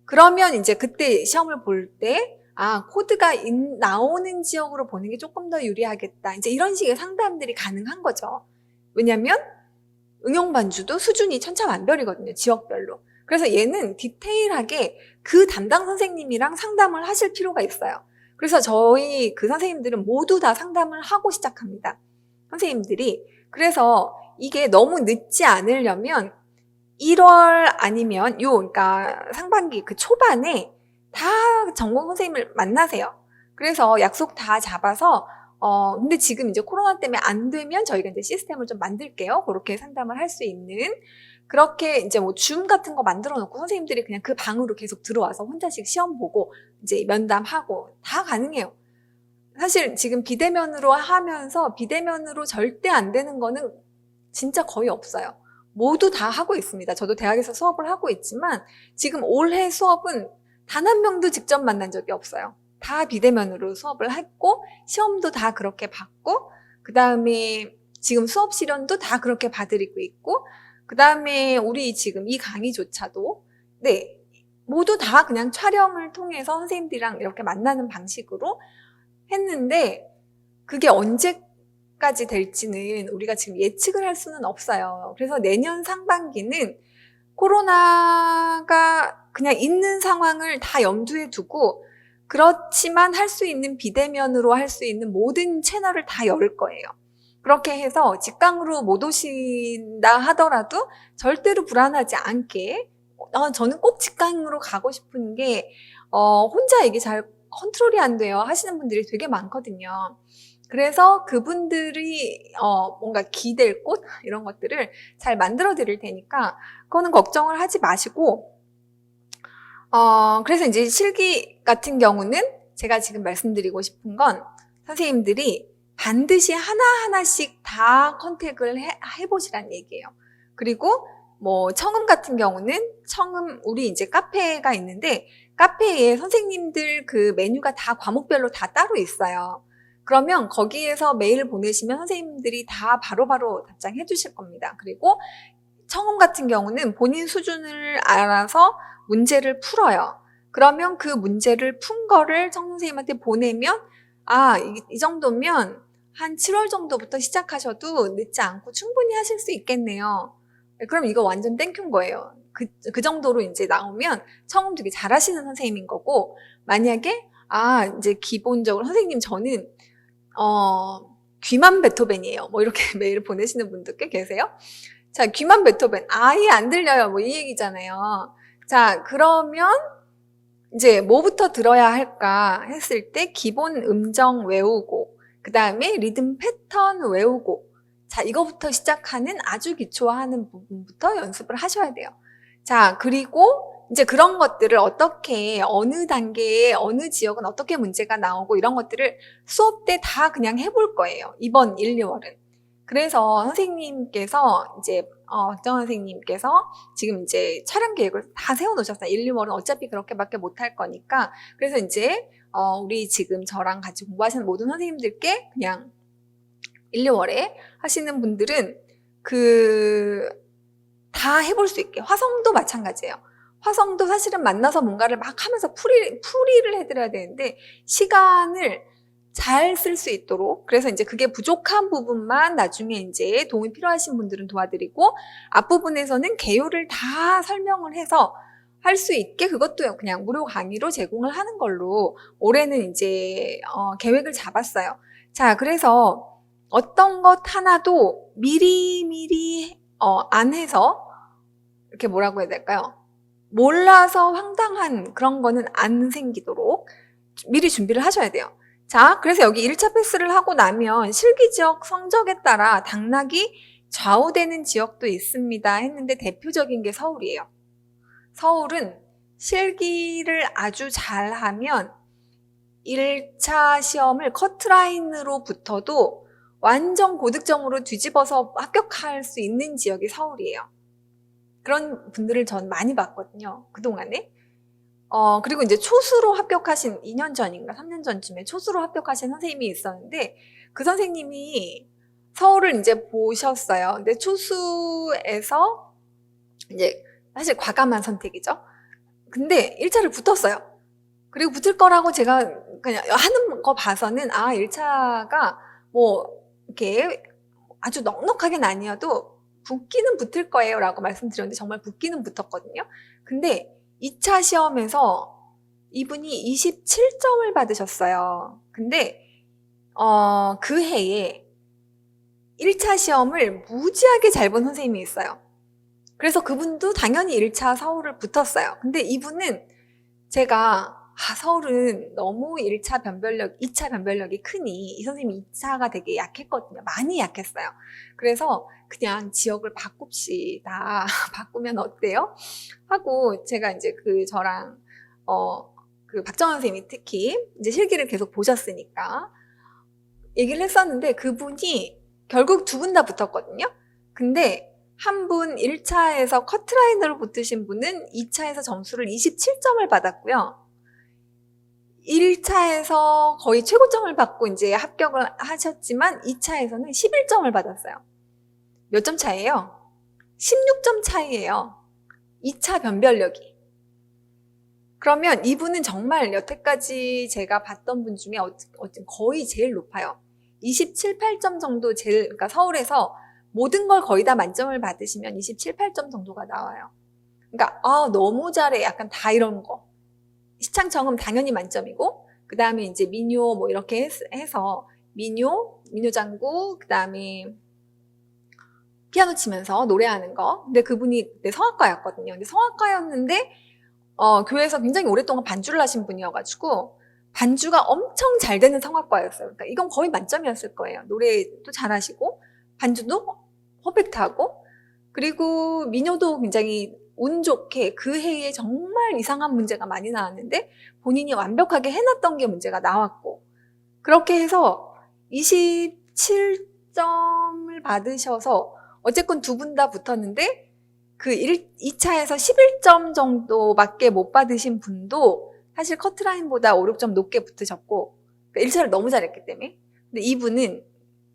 그러면 이제 그때 시험을 볼 때 코드가 나오는 지역으로 보는 게 조금 더 유리하겠다. 이제 이런 식의 상담들이 가능한 거죠. 왜냐면 응용 반주도 수준이 천차만별이거든요. 지역별로. 그래서 얘는 디테일하게 그 담당 선생님이랑 상담을 하실 필요가 있어요. 그래서 저희 그 선생님들은 모두 다 상담을 하고 시작합니다. 선생님들이. 그래서 이게 너무 늦지 않으려면 1월 아니면 그러니까 상반기 그 초반에 다 전공 선생님을 만나세요. 그래서 약속 다 잡아서 근데 지금 이제 코로나 때문에 안 되면 저희가 이제 시스템을 좀 만들게요. 그렇게 상담을 할 수 있는. 그렇게 이제 뭐 줌 같은 거 만들어 놓고 선생님들이 그냥 그 방으로 계속 들어와서 혼자씩 시험 보고 이제 면담하고 다 가능해요. 사실 지금 비대면으로 하면서 비대면으로 절대 안 되는 거는 진짜 거의 없어요. 모두 다 하고 있습니다. 저도 대학에서 수업을 하고 있지만 지금 올해 수업은 단 한 명도 직접 만난 적이 없어요. 다 비대면으로 수업을 했고 시험도 다 그렇게 받고 그 다음에 지금 수업 실현도 다 그렇게 봐드리고 있고 그 다음에 우리 지금 이 강의조차도 네 모두 다 그냥 촬영을 통해서 선생님들이랑 이렇게 만나는 방식으로 했는데 그게 언제까지 될지는 우리가 지금 예측을 할 수는 없어요. 그래서 내년 상반기는 코로나가 그냥 있는 상황을 다 염두에 두고 그렇지만 할 수 있는 비대면으로 할 수 있는 모든 채널을 다 열 거예요. 그렇게 해서 직강으로 못 오신다 하더라도 절대로 불안하지 않게 저는 꼭 직강으로 가고 싶은 게 혼자 이게 잘 컨트롤이 안 돼요 하시는 분들이 되게 많거든요. 그래서 그분들이 뭔가 기댈 곳 이런 것들을 잘 만들어 드릴 테니까 그거는 걱정을 하지 마시고 그래서 이제 실기 같은 경우는 제가 지금 말씀드리고 싶은 건 선생님들이 반드시 하나하나씩 다 컨택을 해보시란 얘기예요. 그리고 뭐 청음 같은 경우는 청음 우리 이제 카페가 있는데 카페에 선생님들 그 메뉴가 다 과목별로 다 따로 있어요. 그러면 거기에서 메일 보내시면 선생님들이 다 바로바로 답장해 주실 겁니다. 그리고 청음 같은 경우는 본인 수준을 알아서 문제를 풀어요. 그러면 그 문제를 푼 거를 청 선생님한테 보내면 이 정도면 한 7월 정도부터 시작하셔도 늦지 않고 충분히 하실 수 있겠네요. 그럼 이거 완전 땡큐인 거예요. 그 정도로 이제 나오면 청음 되게 잘하시는 선생님인 거고, 만약에 이제 기본적으로 선생님 저는 귀만 베토벤이에요. 뭐 이렇게 메일 보내시는 분도 꽤 계세요. 자, 귀만 베토벤 아예 안 들려요. 뭐 이 얘기잖아요. 자, 그러면 이제 뭐부터 들어야 할까 했을 때 기본 음정 외우고 그 다음에 리듬 패턴 외우고 자, 이거부터 시작하는 아주 기초화하는 부분부터 연습을 하셔야 돼요. 자, 그리고 이제 그런 것들을 어떻게 어느 단계에 어느 지역은 어떻게 문제가 나오고 이런 것들을 수업 때 다 그냥 해볼 거예요. 이번 1, 2월은. 그래서 선생님께서 이제 박정환 선생님께서 지금 이제 촬영 계획을 다 세워놓으셨어요. 1, 2월은 어차피 그렇게밖에 못할 거니까. 그래서 이제 우리 지금 저랑 같이 공부하시는 모든 선생님들께 그냥 1, 2월에 하시는 분들은 다 해볼 수 있게. 화성도 마찬가지예요. 화성도 사실은 만나서 뭔가를 막 하면서 풀이를 해드려야 되는데 시간을 잘 쓸 수 있도록, 그래서 이제 그게 부족한 부분만 나중에 이제 도움이 필요하신 분들은 도와드리고 앞부분에서는 개요를 다 설명을 해서 할 수 있게 그것도 그냥 무료 강의로 제공을 하는 걸로 올해는 이제 계획을 잡았어요. 자, 그래서 어떤 것 하나도 미리 안 해서 이렇게 뭐라고 해야 될까요? 몰라서 황당한 그런 거는 안 생기도록 미리 준비를 하셔야 돼요. 자, 그래서 여기 1차 패스를 하고 나면 실기 지역 성적에 따라 당락이 좌우되는 지역도 있습니다 했는데 대표적인 게 서울이에요. 서울은 실기를 아주 잘하면 1차 시험을 커트라인으로 붙어도 완전 고득점으로 뒤집어서 합격할 수 있는 지역이 서울이에요. 그런 분들을 전 많이 봤거든요. 그동안에. 그리고 이제 초수로 합격하신 2년 전인가 3년 전쯤에 초수로 합격하신 선생님이 있었는데 그 선생님이 서울을 이제 보셨어요. 근데 초수에서 이제 사실 과감한 선택이죠. 근데 1차를 붙었어요. 그리고 붙을 거라고 제가 그냥 하는 거 봐서는 1차가 뭐 이렇게 아주 넉넉하게는 아니어도 붙기는 붙을 거예요 라고 말씀드렸는데 정말 붙기는 붙었거든요. 근데 2차 시험에서 이분이 27점을 받으셨어요. 근데 그 해에 1차 시험을 무지하게 잘 본 선생님이 있어요. 그래서 그분도 당연히 1차 서울을 붙었어요. 근데 이분은 제가 서울은 너무 1차 변별력, 2차 변별력이 크니 이 선생님이 2차가 되게 약했거든요. 많이 약했어요. 그래서 그냥 지역을 바꿉시다. 바꾸면 어때요? 하고 제가 이제 저랑 그 박정환 선생님이 특히 이제 실기를 계속 보셨으니까 얘기를 했었는데 그분이 결국 두 분 다 붙었거든요. 근데 한 분 1차에서 커트라인으로 붙으신 분은 2차에서 점수를 27점을 받았고요. 1차에서 거의 최고점을 받고 이제 합격을 하셨지만 2차에서는 11점을 받았어요. 몇 점 차이예요? 16점 차이예요. 2차 변별력이. 그러면 이분은 정말 여태까지 제가 봤던 분 중에 거의 제일 높아요. 27, 8점 정도 그러니까 서울에서 모든 걸 거의 다 만점을 받으시면 27, 8점 정도가 나와요. 그러니까 너무 잘해 약간 다 이런 거. 시창청음 당연히 만점이고 그 다음에 이제 민요 뭐 이렇게 해서 민요장구 그 다음에 피아노 치면서 노래하는 거. 근데 그분이 그때 성악가였거든요. 근데 성악가였는데 교회에서 굉장히 오랫동안 반주를 하신 분이어가지고 반주가 엄청 잘 되는 성악가였어요. 그러니까 이건 거의 만점이었을 거예요. 노래도 잘하시고 반주도 퍼펙트하고 그리고 민요도 굉장히 운 좋게 그 해에 정말 이상한 문제가 많이 나왔는데 본인이 완벽하게 해놨던 게 문제가 나왔고 그렇게 해서 27점을 받으셔서 어쨌건 두 분 다 붙었는데 그 2차에서 11점 정도밖에 못 받으신 분도 사실 커트라인보다 5, 6점 높게 붙으셨고 그러니까 1차를 너무 잘했기 때문에 근데 이분은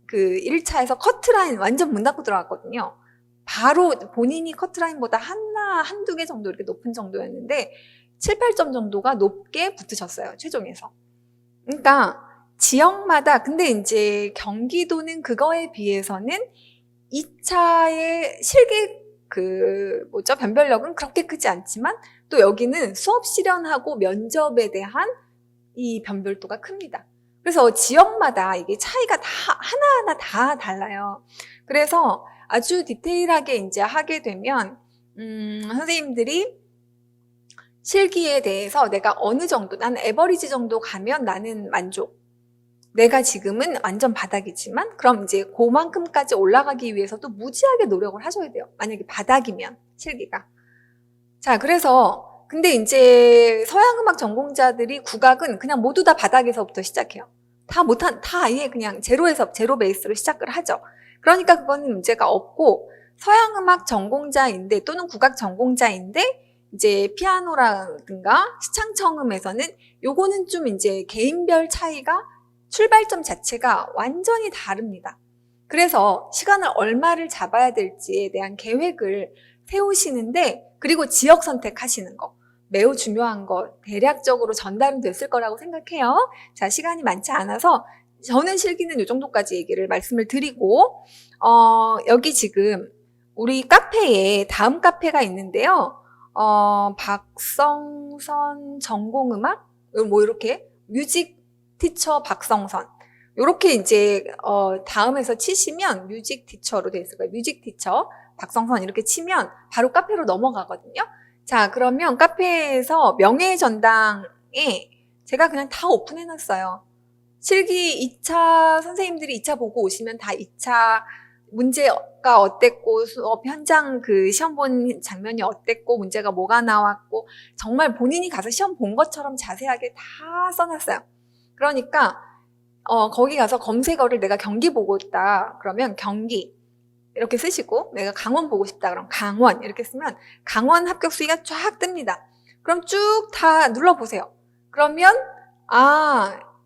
그 1차에서 커트라인 완전 문 닫고 들어갔거든요. 바로 본인이 커트라인보다 한두 개 정도 이렇게 높은 정도였는데 7, 8점 정도가 높게 붙으셨어요. 최종에서. 그러니까 지역마다 근데 이제 경기도는 그거에 비해서는 2차의 실기 변별력은 그렇게 크지 않지만 또 여기는 수업 실현하고 면접에 대한 이 변별도가 큽니다. 그래서 지역마다 이게 차이가 다 하나하나 다 달라요. 그래서 아주 디테일하게 이제 하게 되면 선생님들이 실기에 대해서 내가 어느 정도 나는 에버리지 정도 가면 나는 만족. 내가 지금은 완전 바닥이지만 그럼 이제 그만큼까지 올라가기 위해서도 무지하게 노력을 하셔야 돼요. 만약에 바닥이면 실기가. 자, 그래서 근데 이제 서양음악 전공자들이 국악은 그냥 모두 다 바닥에서부터 시작해요. 다 아예 그냥 제로 베이스로 시작을 하죠. 그러니까 그거는 문제가 없고 서양음악 전공자인데 또는 국악 전공자인데 이제 피아노라든가 시창청음에서는 요거는 좀 이제 개인별 차이가 출발점 자체가 완전히 다릅니다. 그래서 시간을 얼마를 잡아야 될지에 대한 계획을 세우시는데 그리고 지역 선택하시는 거 매우 중요한 거 대략적으로 전달은 됐을 거라고 생각해요. 자, 시간이 많지 않아서 저는 실기는 이 정도까지 얘기를 말씀을 드리고 여기 지금 우리 카페에 다음 카페가 있는데요. 박성선 전공음악 뭐 이렇게 뮤직 티처 박성선 요렇게 이제 다음에서 치시면 뮤직 티처로 돼 있을 거예요. 뮤직 티처 박성선 이렇게 치면 바로 카페로 넘어가거든요. 자, 그러면 카페에서 명예전당에 제가 그냥 다 오픈해놨어요. 실기 2차 선생님들이 2차 보고 오시면 다 2차 문제가 어땠고 수업 현장 그 시험 본 장면이 어땠고 문제가 뭐가 나왔고 정말 본인이 가서 시험 본 것처럼 자세하게 다 써놨어요. 그러니까 거기 가서 검색어를 내가 경기 보고 있다 그러면 경기 이렇게 쓰시고 내가 강원 보고 싶다 그럼 강원 이렇게 쓰면 강원 합격 수위가 쫙 뜹니다. 그럼 쭉 다 눌러보세요. 그러면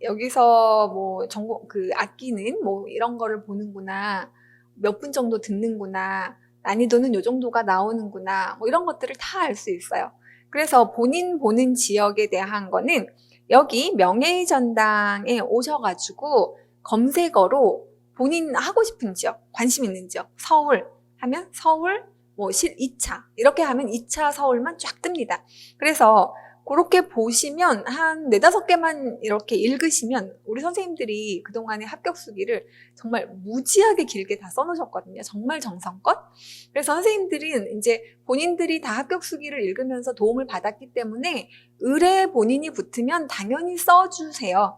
여기서 뭐 전공 악기는 뭐 이런 거를 보는구나. 몇 분 정도 듣는구나. 난이도는 요 정도가 나오는구나. 뭐 이런 것들을 다 알 수 있어요. 그래서 본인 보는 지역에 대한 거는 여기 명예의 전당에 오셔가지고 검색어로 본인 하고 싶은 지역, 관심 있는 지역, 서울 하면 서울, 뭐 2차 이렇게 하면 2차 서울만 쫙 뜹니다. 그래서 그렇게 보시면 한 4-5개만 이렇게 읽으시면 우리 선생님들이 그동안의 합격 수기를 정말 무지하게 길게 다 써놓으셨거든요. 정말 정성껏. 그래서 선생님들은 이제 본인들이 다 합격 수기를 읽으면서 도움을 받았기 때문에 을에 본인이 붙으면 당연히 써주세요.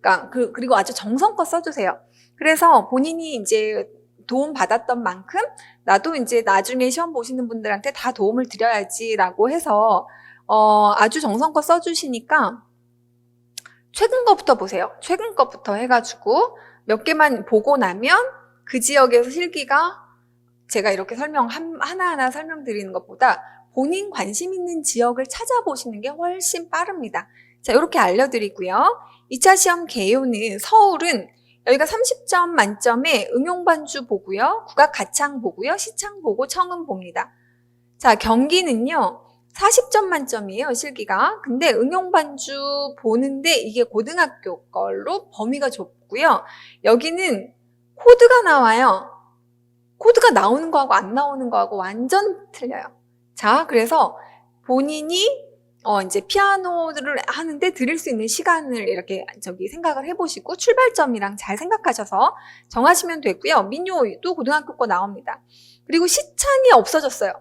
그러니까 그리고 아주 정성껏 써주세요. 그래서 본인이 이제 도움 받았던 만큼 나도 이제 나중에 시험 보시는 분들한테 다 도움을 드려야지라고 해서 아주 정성껏 써주시니까 최근 거부터 보세요. 최근 거부터 해가지고 몇 개만 보고 나면 그 지역에서 실기가 제가 이렇게 하나하나 설명드리는 것보다 본인 관심 있는 지역을 찾아보시는 게 훨씬 빠릅니다. 자, 이렇게 알려드리고요. 2차 시험 개요는 서울은 여기가 30점 만점에 응용반주 보고요. 국악 가창 보고요. 시창 보고 청음 봅니다. 자, 경기는요. 40점 만점이에요, 실기가. 근데 응용반주 보는데 이게 고등학교 걸로 범위가 좁고요. 여기는 코드가 나와요. 코드가 나오는 거하고 안 나오는 거하고 완전 틀려요. 자, 그래서 본인이 이제 피아노를 하는데 들을 수 있는 시간을 이렇게 생각을 해보시고 출발점이랑 잘 생각하셔서 정하시면 되고요. 민요도 고등학교 거 나옵니다. 그리고 시창이 없어졌어요.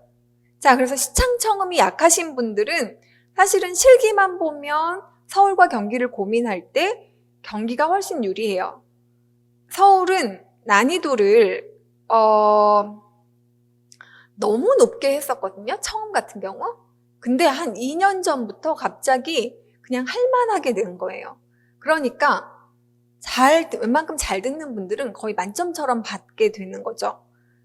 자, 그래서 시창 청음이 약하신 분들은 사실은 실기만 보면 서울과 경기를 고민할 때 경기가 훨씬 유리해요. 서울은 난이도를 너무 높게 했었거든요. 청음 같은 경우. 근데 한 2년 전부터 갑자기 그냥 할만하게 된 거예요. 그러니까 웬만큼 잘 듣는 분들은 거의 만점처럼 받게 되는 거죠.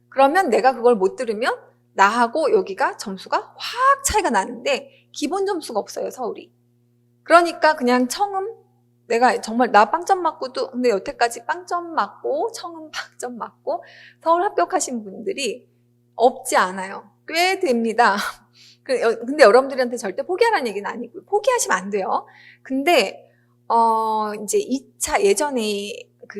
그러면 내가 그걸 못 들으면 나하고 여기가 점수가 확 차이가 나는데 기본 점수가 없어요, 서울이. 그러니까 그냥 청음, 내가 정말 나 빵점 맞고도 근데 여태까지 빵점 맞고 청음 빵점 맞고 서울 합격하신 분들이 없지 않아요. 꽤 됩니다. 근데 여러분들한테 절대 포기하라는 얘기는 아니고요. 포기하시면 안 돼요. 근데 이제 2차 예전에 그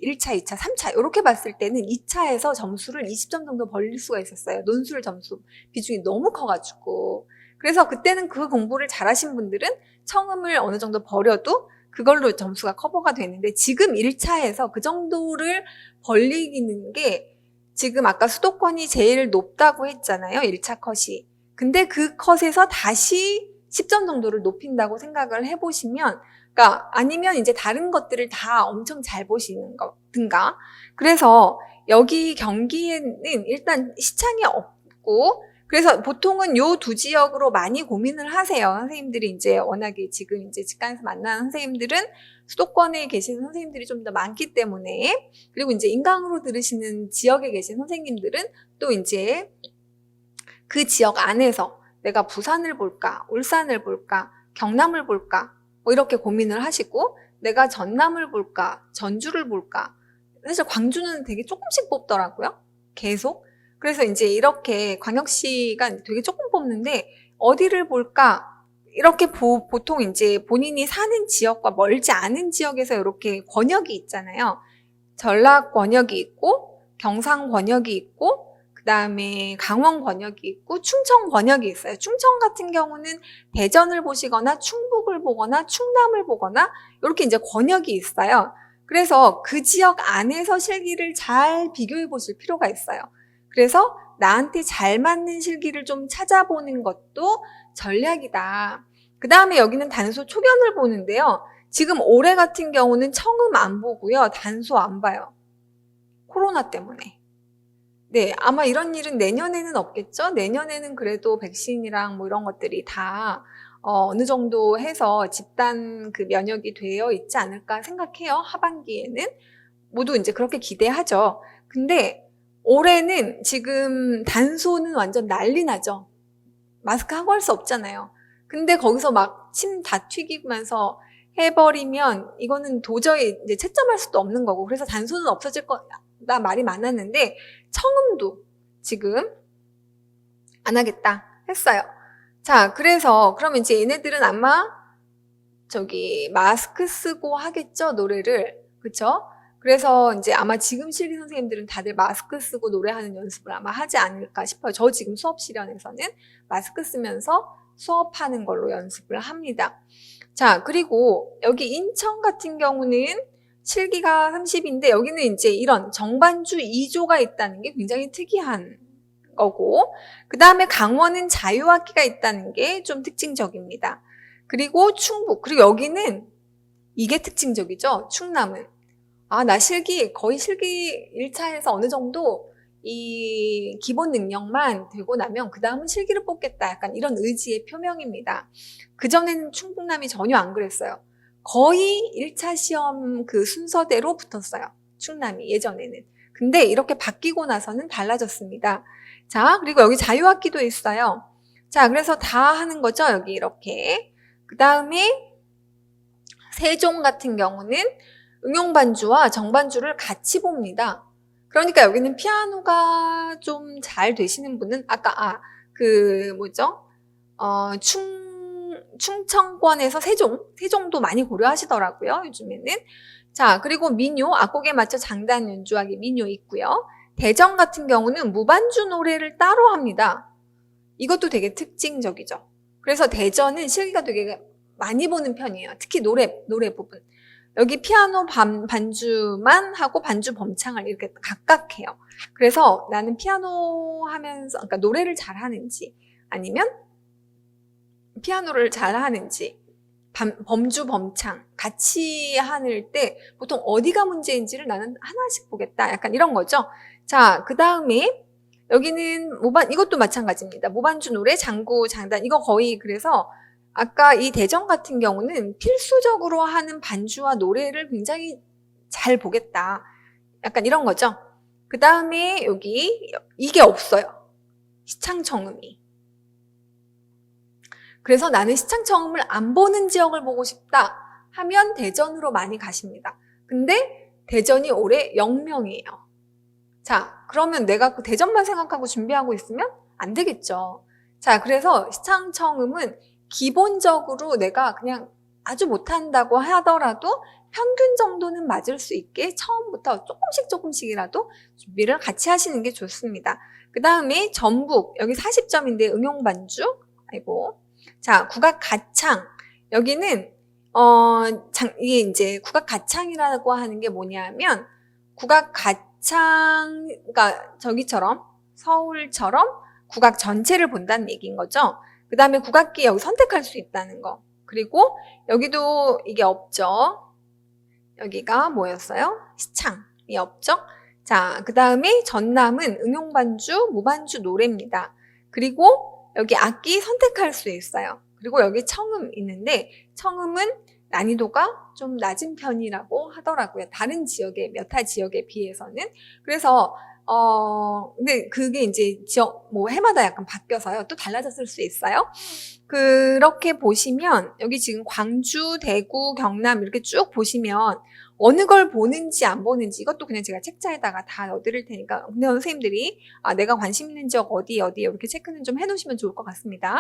1차, 2차, 3차 이렇게 봤을 때는 2차에서 점수를 20점 정도 벌릴 수가 있었어요. 논술 점수 비중이 너무 커가지고. 그래서 그때는 그 공부를 잘하신 분들은 청음을 어느 정도 버려도 그걸로 점수가 커버가 되는데 지금 1차에서 그 정도를 벌리는 게 지금 아까 수도권이 제일 높다고 했잖아요. 1차 컷이. 근데 그 컷에서 다시 10점 정도를 높인다고 생각을 해보시면 그러니까 아니면 이제 다른 것들을 다 엄청 잘 보시는 거든가. 그래서 여기 경기에는 일단 시창이 없고 그래서 보통은 요 두 지역으로 많이 고민을 하세요. 선생님들이 이제 워낙에 지금 이제 직관에서 만나는 선생님들은 수도권에 계시는 선생님들이 좀 더 많기 때문에 그리고 이제 인강으로 들으시는 지역에 계신 선생님들은 또 이제 그 지역 안에서 내가 부산을 볼까, 울산을 볼까, 경남을 볼까 뭐 이렇게 고민을 하시고 내가 전남을 볼까, 전주를 볼까 사실 광주는 되게 조금씩 뽑더라고요. 계속. 그래서 이제 이렇게 광역시가 되게 조금 뽑는데 어디를 볼까 이렇게 보통 이제 본인이 사는 지역과 멀지 않은 지역에서 이렇게 권역이 있잖아요. 전라 권역이 있고 경상 권역이 있고 그 다음에 강원 권역이 있고 충청 권역이 있어요. 충청 같은 경우는 대전을 보시거나 충북을 보거나 충남을 보거나 이렇게 이제 권역이 있어요. 그래서 그 지역 안에서 실기를 잘 비교해 보실 필요가 있어요. 그래서 나한테 잘 맞는 실기를 좀 찾아보는 것도 전략이다. 그 다음에 여기는 단소 초견을 보는데요. 지금 올해 같은 경우는 청음 안 보고요. 단소 안 봐요. 코로나 때문에. 네, 아마 이런 일은 내년에는 없겠죠? 내년에는 그래도 백신이랑 뭐 이런 것들이 다 어느 정도 해서 집단 그 면역이 되어 있지 않을까 생각해요. 하반기에는. 모두 이제 그렇게 기대하죠. 근데 올해는 지금 단소는 완전 난리 나죠. 마스크 하고 할 수 없잖아요. 근데 거기서 막 침 다 튀기면서 해버리면 이거는 도저히 이제 채점할 수도 없는 거고 그래서 단소는 없어질 거다 말이 많았는데 청음도 지금 안 하겠다 했어요. 자, 그래서 그러면 이제 얘네들은 아마 마스크 쓰고 하겠죠, 노래를. 그쵸? 그래서 이제 아마 지금 실기 선생님들은 다들 마스크 쓰고 노래하는 연습을 아마 하지 않을까 싶어요. 저 지금 수업 실현에서는 마스크 쓰면서 수업하는 걸로 연습을 합니다. 자, 그리고 여기 인천 같은 경우는 실기가 30인데 여기는 이제 이런 정반주 2조가 있다는 게 굉장히 특이한 거고 그 다음에 강원은 자유학기가 있다는 게 좀 특징적입니다. 그리고 충북, 그리고 여기는 이게 특징적이죠. 충남은. 나 거의 실기 1차에서 어느 정도 이 기본 능력만 되고 나면 그 다음은 실기를 뽑겠다. 약간 이런 의지의 표명입니다. 그전에는 충북남이 전혀 안 그랬어요. 거의 1차 시험 그 순서대로 붙었어요. 충남이 예전에는. 근데 이렇게 바뀌고 나서는 달라졌습니다. 자, 그리고 여기 자유학기도 있어요. 자, 그래서 다 하는 거죠. 여기 이렇게. 그 다음에 세종 같은 경우는 응용반주와 정반주를 같이 봅니다. 그러니까 여기는 피아노가 좀 잘 되시는 분은 아까 충청권에서 세종도 많이 고려하시더라고요, 요즘에는. 자, 그리고 민요, 악곡에 맞춰 장단 연주하기 민요 있고요. 대전 같은 경우는 무반주 노래를 따로 합니다. 이것도 되게 특징적이죠. 그래서 대전은 실기가 되게 많이 보는 편이에요. 특히 노래 부분. 여기 피아노 반주만 하고 반주 범창을 이렇게 각각 해요. 그래서 나는 피아노 하면서, 그러니까 노래를 잘 하는지, 아니면 피아노를 잘 하는지, 범주 범창 같이 하는 때 보통 어디가 문제인지를 나는 하나씩 보겠다. 약간 이런 거죠. 자, 그 다음에 여기는 이것도 마찬가지입니다. 무반주 노래, 장구, 장단, 이거 거의 그래서 아까 이 대전 같은 경우는 필수적으로 하는 반주와 노래를 굉장히 잘 보겠다. 약간 이런 거죠. 그 다음에 여기 이게 없어요. 시창청음이. 그래서 나는 시창청음을 안 보는 지역을 보고 싶다 하면 대전으로 많이 가십니다. 근데 대전이 올해 0명이에요. 자, 그러면 내가 그 대전만 생각하고 준비하고 있으면 안 되겠죠. 자, 그래서 시창청음은 기본적으로 내가 그냥 아주 못한다고 하더라도 평균 정도는 맞을 수 있게 처음부터 조금씩이라도 준비를 같이 하시는 게 좋습니다. 그 다음에 전북, 여기 40점인데 응용반주. 아이고. 자, 국악 가창. 여기는, 이게 이제 국악 가창이라고 하는 게 뭐냐면, 국악 가창, 그러니까 저기처럼, 서울처럼 국악 전체를 본다는 얘기인 거죠. 그 다음에 국악기 여기 선택할 수 있다는 거. 그리고 여기도 이게 없죠. 여기가 뭐였어요? 시창이 없죠. 자, 그 다음에 전남은 응용반주, 무반주 노래입니다. 그리고 여기 악기 선택할 수 있어요. 그리고 여기 청음 있는데 청음은 난이도가 좀 낮은 편이라고 하더라고요. 다른 지역의 몇 타 지역에 비해서는. 그래서 근데 그게 이제 해마다 약간 바뀌어서요. 또 달라졌을 수 있어요. 그렇게 보시면 여기 지금 광주, 대구, 경남 이렇게 쭉 보시면 어느 걸 보는지 안 보는지 이것도 그냥 제가 책자에다가 다 넣어드릴 테니까 근데 선생님들이 내가 관심 있는 지역 어디 이렇게 체크는 좀 해놓으시면 좋을 것 같습니다.